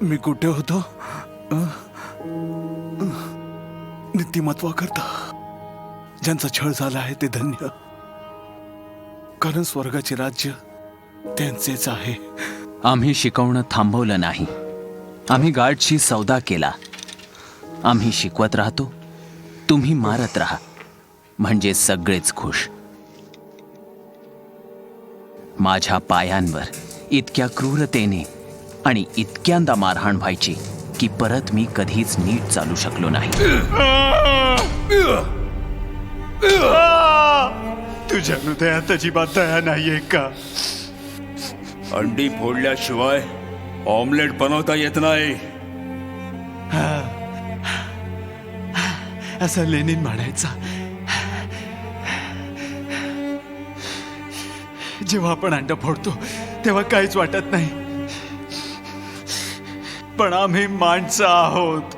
L: मी कुठे होतो? नीतिमत्वाकरता ज्यांचा छळ झाला आहे ते धन्य, कारण स्वर्गाचे राज्य त्यांचेच आहे.
C: आम्ही शिकवणं थांबवलं नाही. आम्ही गार्डशी सौदा केला. आम्ही शिकवत राहतो, तुम्ही मारत राहा, म्हणजे सगळेच खुश. माझ्या पायांवर इतक्या क्रूरतेने आणि इतक्यांदा मारहाण व्हायची की परत मी कधीच नीट चालू शकलो नाही.
B: तुझ्या हृदयात अजिबात दया नाहीये का? अंडी फोडल्याशिवाय ऑमलेट बनवता येत नाही
L: असं लेनिन म्हणायचा.
M: जेव्हा आपण अंड फोडतो तेव्हा काहीच वाटत नाही, पण आम्ही माणसं आहोत.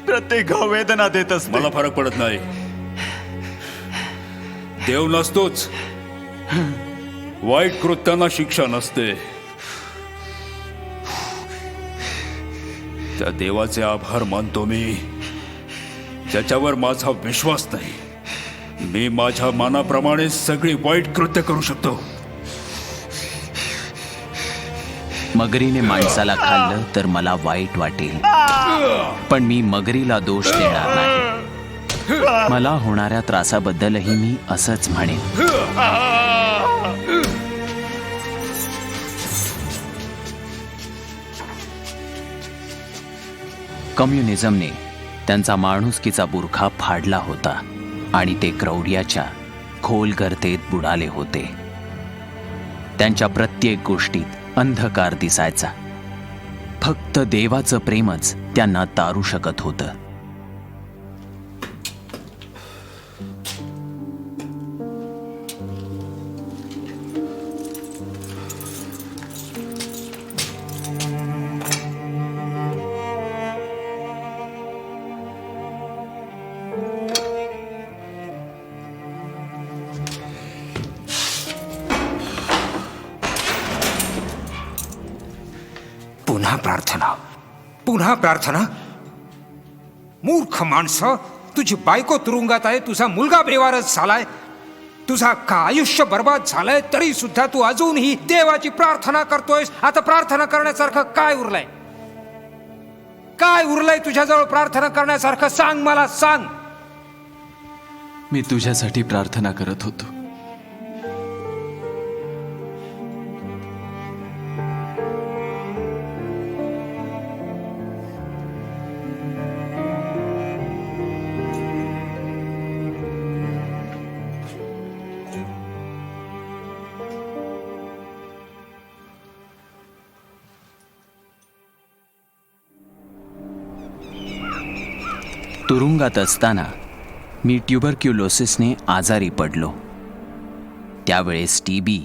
M: प्रत्येक घाव वेदना देत असते.
B: मला फरक पडत नाही. देव नसतोच, वाईट कृत्यांना शिक्षा नसते. त्या देवाचे आभार मानतो मी, ज्याच्यावर माझा विश्वास नाही. मी माझ्या मनाप्रमाणे सगळी वाईट कृत्य करू शकतो.
C: मगरीने माणसाला खाल्लं तर मला वाईट वाटेल, पण मी मगरीला दोष देणार नाही. मला होणाऱ्या त्रासाबद्दलही मी असंच म्हणेन. कम्युनिझमने त्यांचा माणुसकीचा बुरखा फाडला होता आणि ते क्रौर्याच्या खोल गर्तेत बुडाले होते. त्यांच्या प्रत्येक गोष्टीत अंधकार दिसायचा. फक्त देवाचं प्रेमच त्यांना तारू शकत होतं.
A: पुन्हा प्रार्थना, पुन्हा प्रार्थना. मूर्ख माणसं, तुझी बायको तुरुंगात आहे, तुझा मुलगा बेवारस झालाय, तुझा अख्खा आयुष्य बर्बाद झालंय, तरी सुद्धा तू अजूनही देवाची प्रार्थना करतोयस. आता प्रार्थना करण्यासारखं काय उरलंय? काय उरलंय तुझ्याजवळ प्रार्थना करण्यासारखं? सांग, मला सांग.
M: मी तुझ्यासाठी प्रार्थना करत होतो.
C: तुरुंगात असताना मी ट्युबरक्युलोसिसने आजारी पडलो. त्यावेळेस टीबी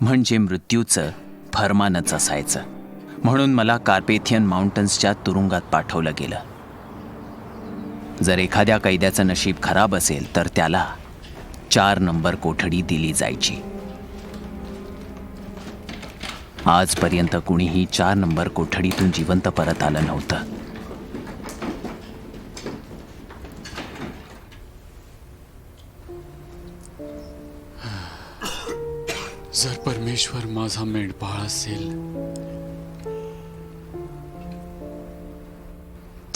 C: म्हणजे मृत्यूचं फरमानच असायचं. म्हणून मला कार्पेथियन माउंटन्सच्या तुरुंगात पाठवलं गेलं. जर एखाद्या कैद्याचं नशीब खराब असेल तर त्याला 4 नंबर कोठडी दिली जायची. आजपर्यंत कुणीही 4 नंबर कोठडीतून जिवंत परत आलं नव्हतं.
M: जर परमेश्वर माझा मेंढपाळ असेल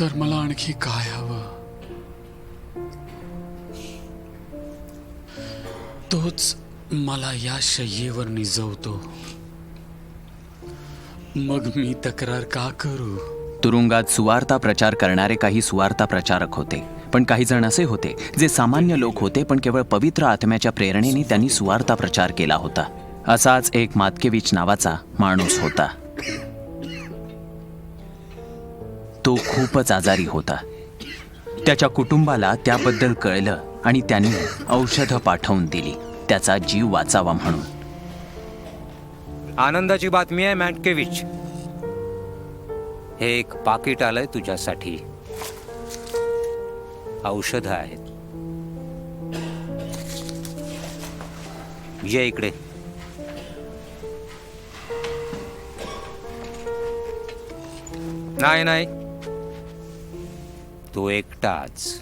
M: तर मला आणखी काय हवं? तोच मला या शय्येवर निजवतो. मग मी तक्रार का करू?
C: तुरुंगात सुवार्ता प्रचार करणारे काही सुवार्ता प्रचारक होते, पण काही जण असे होते जे सामान्य लोक होते, पण केवळ पवित्र आत्म्याच्या प्रेरणेने त्यांनी सुवार्ता प्रचार केला होता. असाच एक मातकेविच नावाचा माणूस होता. तो खूपच आजारी होता. त्याच्या कुटुंबाला त्याबद्दल कळलं आणि त्यांनी औषधं पाठवून दिली त्याचा जीव वाचावा म्हणून.
A: आनंदाची बातमी आहे मॅटकेविच, हे एक पाकिट आलंय तुझ्यासाठी. औषधं आहेत. ये इकडे. नाही नाही, तो एकटाच.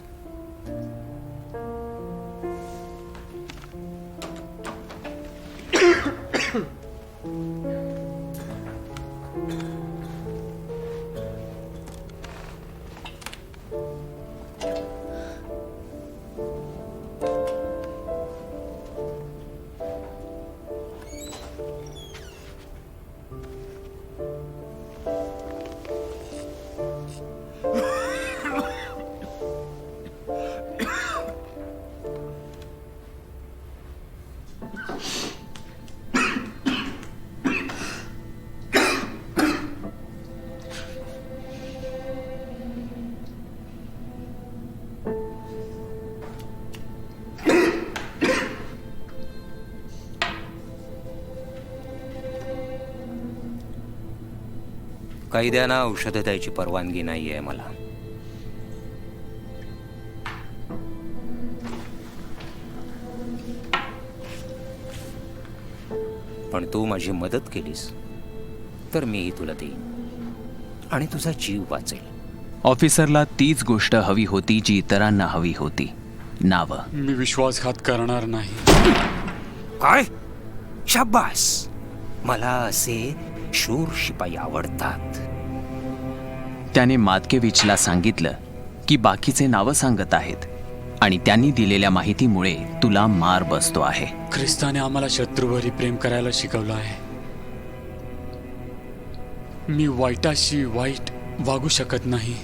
A: कैद्यांना औषधं द्यायची परवानगी नाही आहे मला. पण तू माझी मदत केलीस तर मीही तुला देईन आणि तुझा जीव वाचेल.
C: ऑफिसरला तीच गोष्ट हवी होती जी इतरांना हवी होती, नावं.
M: मी विश्वासघात करणार नाही.
A: काय? शाबास. मला असे शूर शिपाई आवडतात.
C: त्याने मातकेविचला सांगितलं की बाकीचे नावं सांगत आहेत आणि त्यांनी दिलेल्या माहितीमुळे तुला मार बसतो आहे.
M: ख्रिस्ताने आम्हाला शत्रूवरही प्रेम करायला शिकवलं आहे. मी वाईटाशी वाईट वागू शकत नाही.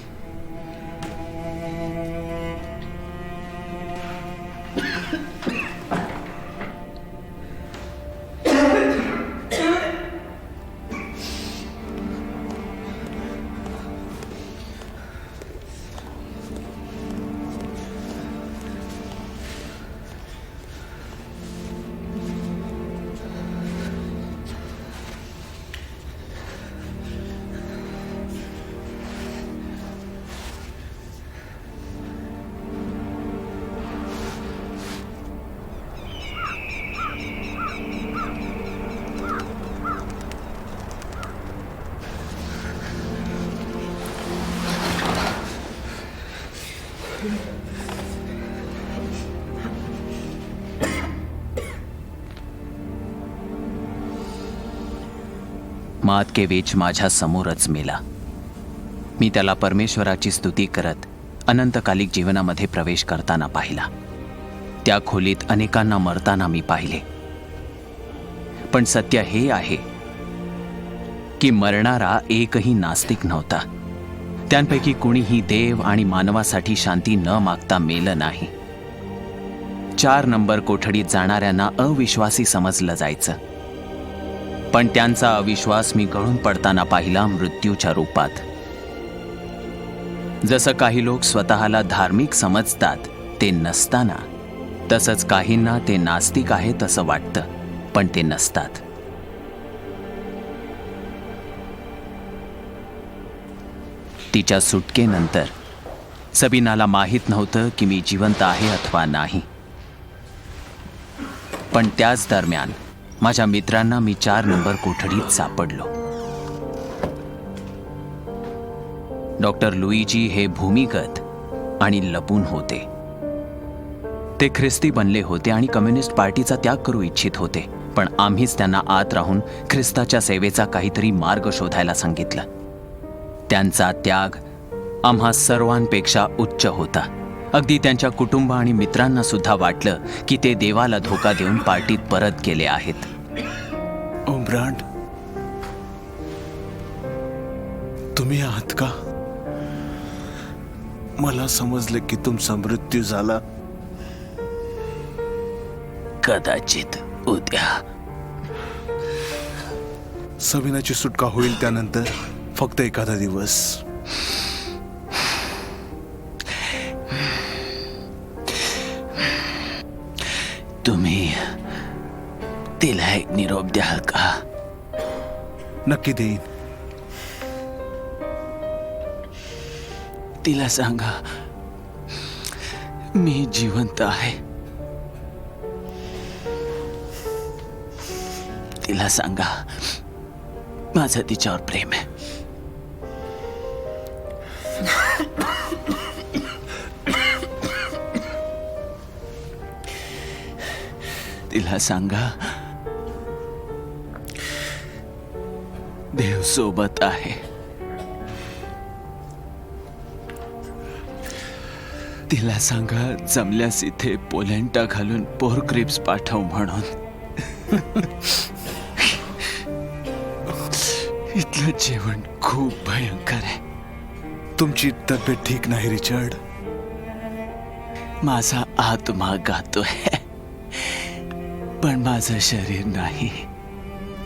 C: मातकेविच माझ्या समोरच मेला. मी त्याला परमेश्वराची स्तुती करत अनंतकालिक जीवनामध्ये प्रवेश करताना पाहिला. त्या खोलीत अनेकांना मरताना मी पाहिले. पण सत्य हे आहे की मरणारा एकही नास्तिक नव्हता. त्यांपैकी कुणीही देव आणि मानवासाठी शांती न मागता मेलं नाही. 4 नंबर कोठडीत जाणाऱ्यांना अविश्वासी समजलं जायचं, पण त्यांचा अविश्वास मी गळून पडताना पाहिला मृत्यूच्या रूपात. जसं काही लोक स्वतःला धार्मिक समजतात ते नसताना, तसंच काहींना ते नास्तिक आहेत असं वाटतं, पण ते नसतात. तिच्या सुटकेनंतर सबीनाला माहीत नव्हतं की मी जिवंत आहे अथवा नाही. पण त्याच दरम्यान माझ्या मित्रांना मी 4 नंबर कोठडीत सापडलो. डॉक्टर लुईजी हे भूमिगत आणि लपून होते. ते ख्रिस्ती बनले होते आणि कम्युनिस्ट पार्टीचा त्याग करू इच्छित होते, पण आम्हीच त्यांना आत राहून ख्रिस्ताच्या सेवेचा काहीतरी मार्ग शोधायला सांगितलं. त्यांचा त्याग आम्हा सर्वांपेक्षा उच्च होता. अगदी त्यांच्या कुटुंब आणि मित्रांना सुद्धा वाटलं की ते देवाला धोका देऊन पार्टीत परत गेले आहेत.
L: ओम्ब्रांड, तुम्ही आहात का? मला समजलं की तुमचा मृत्यू झाला.
C: कदाचित उद्या.
L: सबीनाची सुटका होईल त्यानंतर फक्त एखादा दिवस.
C: तुम्ही तिला एक निरोप द्याल का?
L: नक्की देईन.
C: तिला सांगा मी जिवंत आहे. तिला सांगा माझं तिच्यावर प्रेम आहे. तिला सांगा देव सोबत आहे. तिला सांगा जमल्यास इथे पोलेंटा घालून पोर क्रिप्स पाठव म्हणून. इथलं जेवण खूप भयंकर आहे.
L: तुमची तब्येत ठीक नाही रिचर्ड.
C: माझा आत्मा गातोय पण माझं शरीर नाही.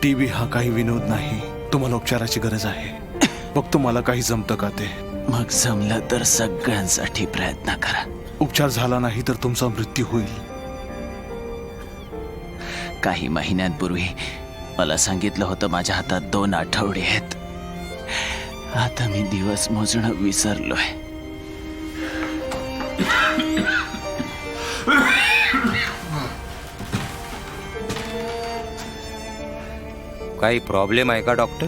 L: टीबी हा काही विनोद नाही. तुम्हाला उपचाराची गरज आहे. बघतो मला काही जमतं का ते.
C: मग जमलं तर सगळ्यांसाठी प्रयत्न करा.
L: उपचार झाला नाही तर तुमचा मृत्यू होईल.
C: काही महिन्यांपूर्वी मला सांगितलं होतं माझ्या हातात 2 आठवडे आहेत. आता मी दिवस मोजणं विसरलोय.
A: काही प्रॉब्लेम आहे का डॉक्टर?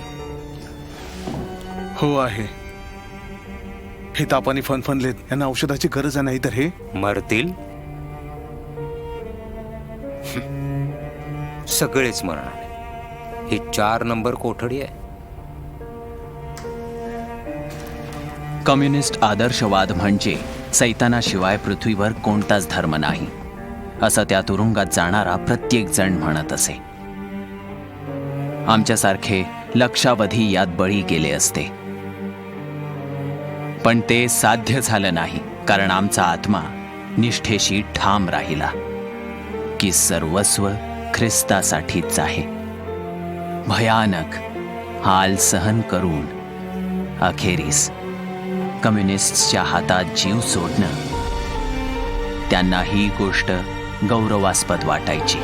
L: हो आहे. हे तापाने फनफनलेत. यांना औषधाची गरज नाही तर हे
A: मरतील. सगळेच मरणार. ही 4 नंबर कोठडी आहे.
C: कम्युनिस्ट आदर्शवाद म्हणजे सैतानाशिवाय पृथ्वीवर कोणताच धर्म नाही, असं त्या तुरुंगात जाणारा प्रत्येक जण म्हणत असे. आमच्यासारखे लक्षावधी यात बळी गेले असते, पण ते साध्य झालं नाही, कारण आमचा आत्मा निष्ठेशी ठाम राहिला की सर्वस्व ख्रिस्तासाठीच आहे. भयानक हाल सहन करून अखेरीस कम्युनिस्टच्या हातात जीव सोडणं त्यांना ही गोष्ट गौरवास्पद वाटायची.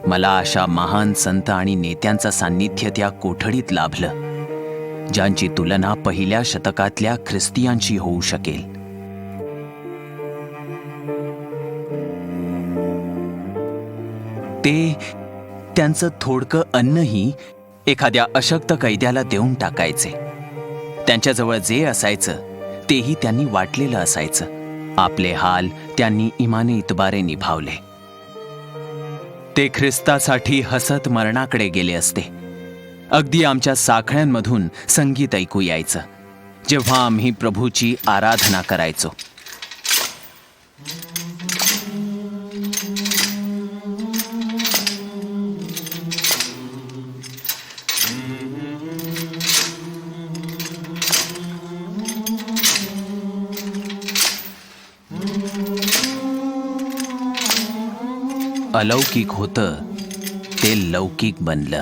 C: मला अशा महान संत आणि नेत्यांचं सान्निध्य त्या कोठडीत लाभलं, ज्यांची तुलना पहिल्या शतकातल्या ख्रिस्तियांशी होऊ शकेल. ते त्यांचं थोडकं अन्नही एखाद्या अशक्त कैद्याला देऊन टाकायचे. त्यांच्याजवळ जे असायचं तेही त्यांनी वाटलेलं असायचं. आपले हाल त्यांनी इमाने इतबारे निभावले. ते ख्रिस्तासाठी हसत मरणाकडे गेले असते. अगदी आमच्या साखळ्यांमधून संगीत ऐकू यायचं जेव्हा आम्ही प्रभूची आराधना करायचो. अलौकिक होतं ते लौकिक बनलं.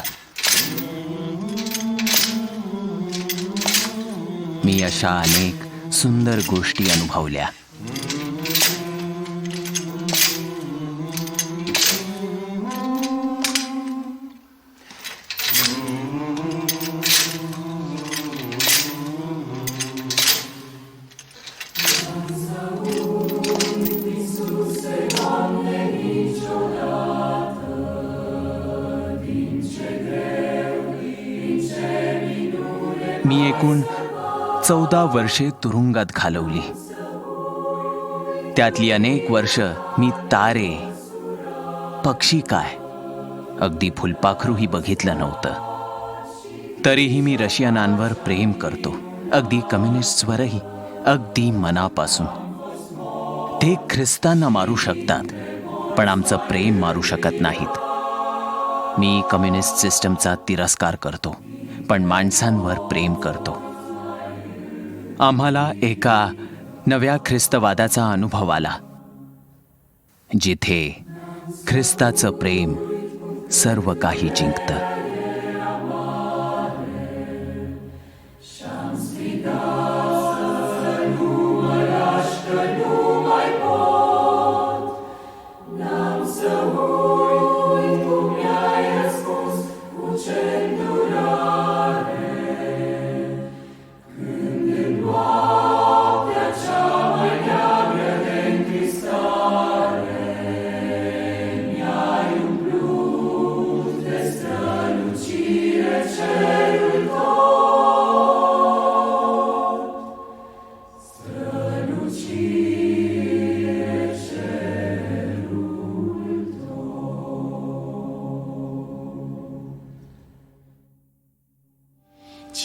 C: मी अशा अनेक सुंदर गोष्टी अनुभवल्या. मी एकूण 14 वर्षे तुरुंगात घालवली. त्यातली अनेक वर्ष मी तारे, पक्षी काय, अगदी फुलपाखरूही बघितलं नव्हतं. तरीही मी रशियनांवर प्रेम करतो, अगदी कम्युनिस्टवरही, अगदी मनापासून. ते ख्रिस्तांना मारू शकतात, पण आमचं प्रेम मारू शकत नाहीत. मी कम्युनिस्ट सिस्टमचा तिरस्कार करतो, पण माणसांवर प्रेम करतो. आम्हाला एका नव्या ख्रिस्तवादाचा अनुभव आला, जिथे ख्रिस्ताचं प्रेम सर्व काही जिंकतं.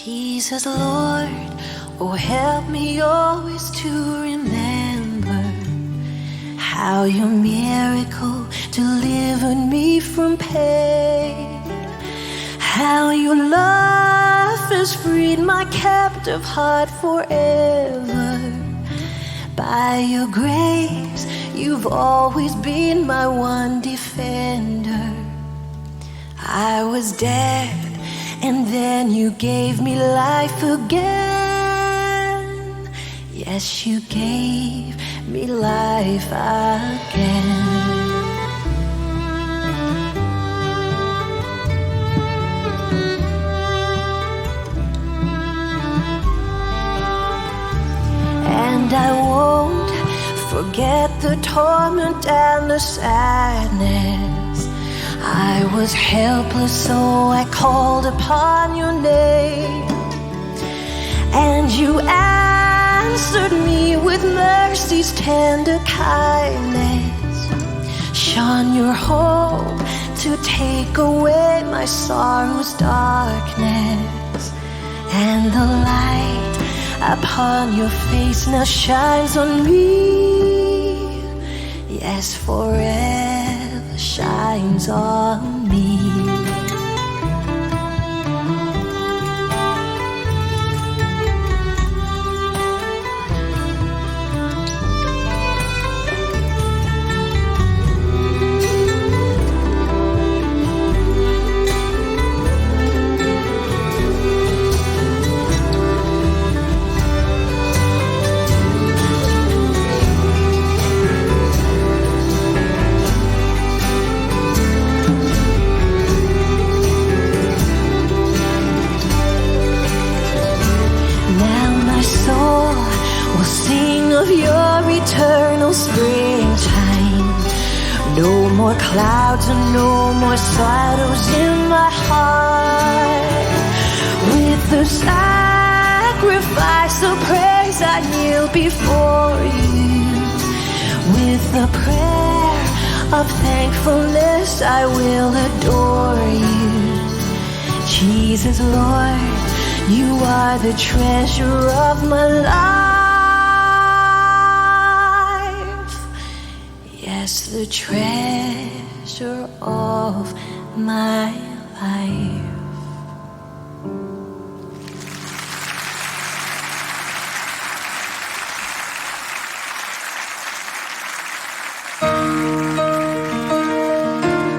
N: Jesus, Lord, oh help me always to remember how your miracle delivered me from pain, how your love has freed my captive heart forever. By your grace, you've always been my one defender. I was dead, and then you gave me life again. Yes, you gave me life again. And I won't forget the torment and the sadness. I was helpless, so I called upon your name, and you answered me with mercy's tender kindness. Shone your hope to take away my sorrow's darkness, and the light upon your face now shines on me. Yes, forever shines on me. Of your eternal springtime, no more clouds and no more sorrows in my heart. With the sacrifice of praise I kneel before you, with the prayer of thankfulness I will adore you. Jesus, Lord, you are the treasure of my life. Yes, the treasure of my life.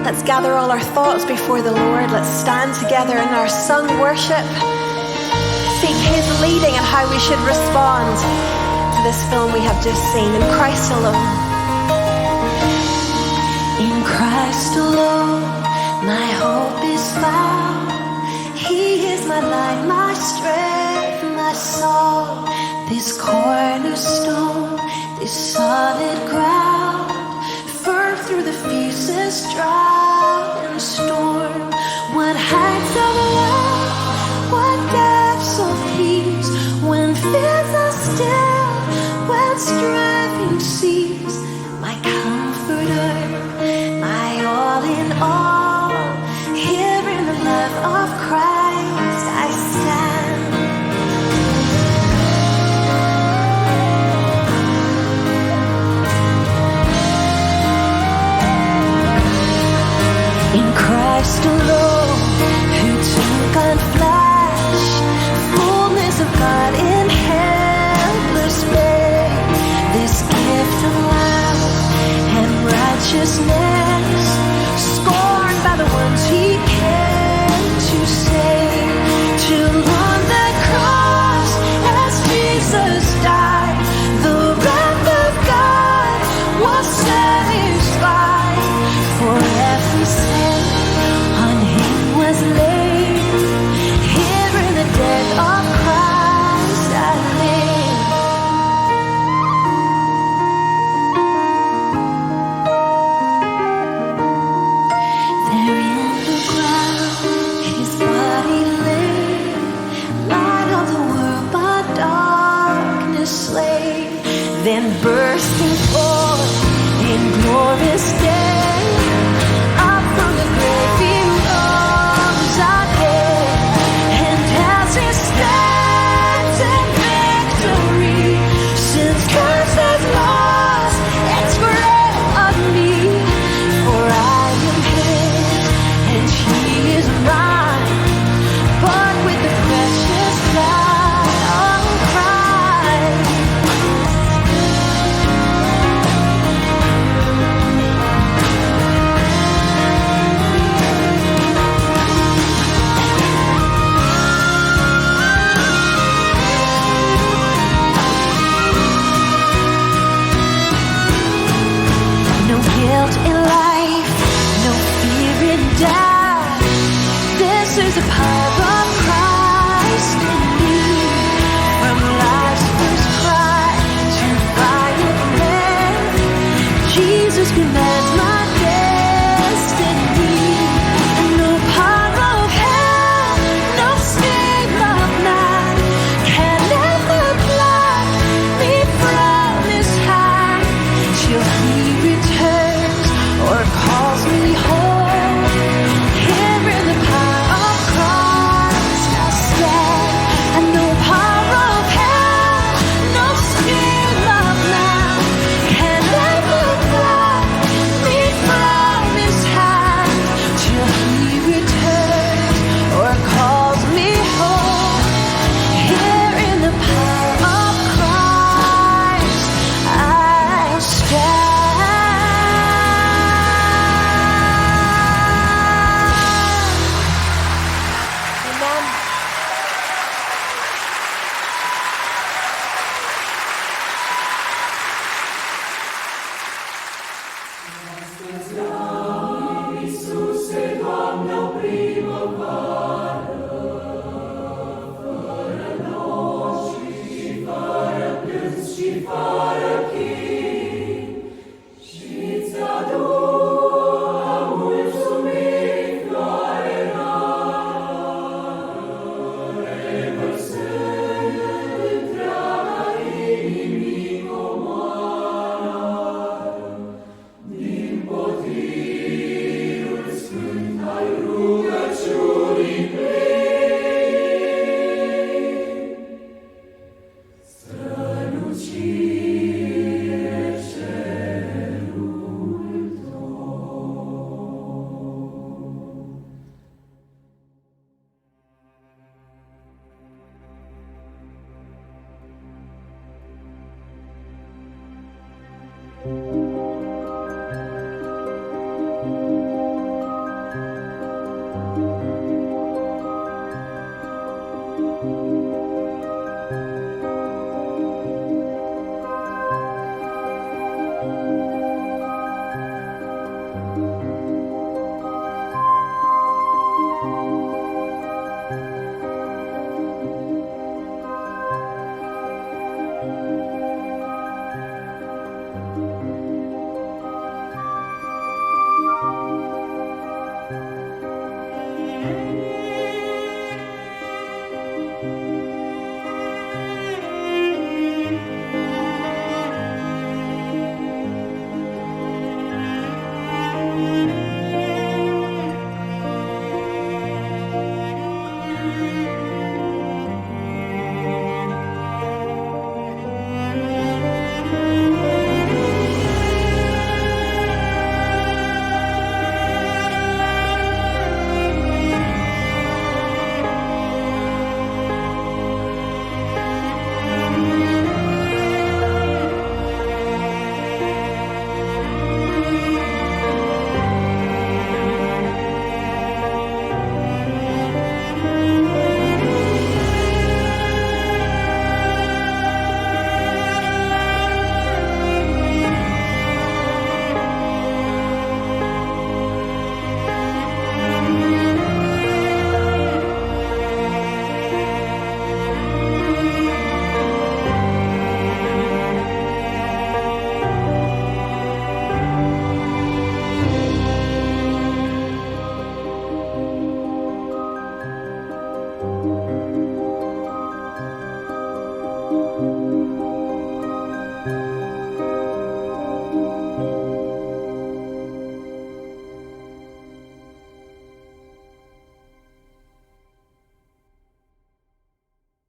N: Let's gather all our thoughts before the Lord. Let's stand together in our sung worship. Seek His leading and how we should respond to this film we have just seen, In Christ Alone. In Christ alone, my hope is found. He is my light, my strength, my song. This cornerstone, this solid ground, firm through the fiercest drought and storm. What heights of love, what depths of peace, when fears are still, when striving cease. My comforter, my all in all, here in the love of Christ I stand. In Christ alone, who took on flesh, fullness of God in helpless babe, this gift of love and righteousness, scorned by the ones He came to save. To on that cross, as Jesus died, the wrath of God was satisfied. For every sin on He's a pirate.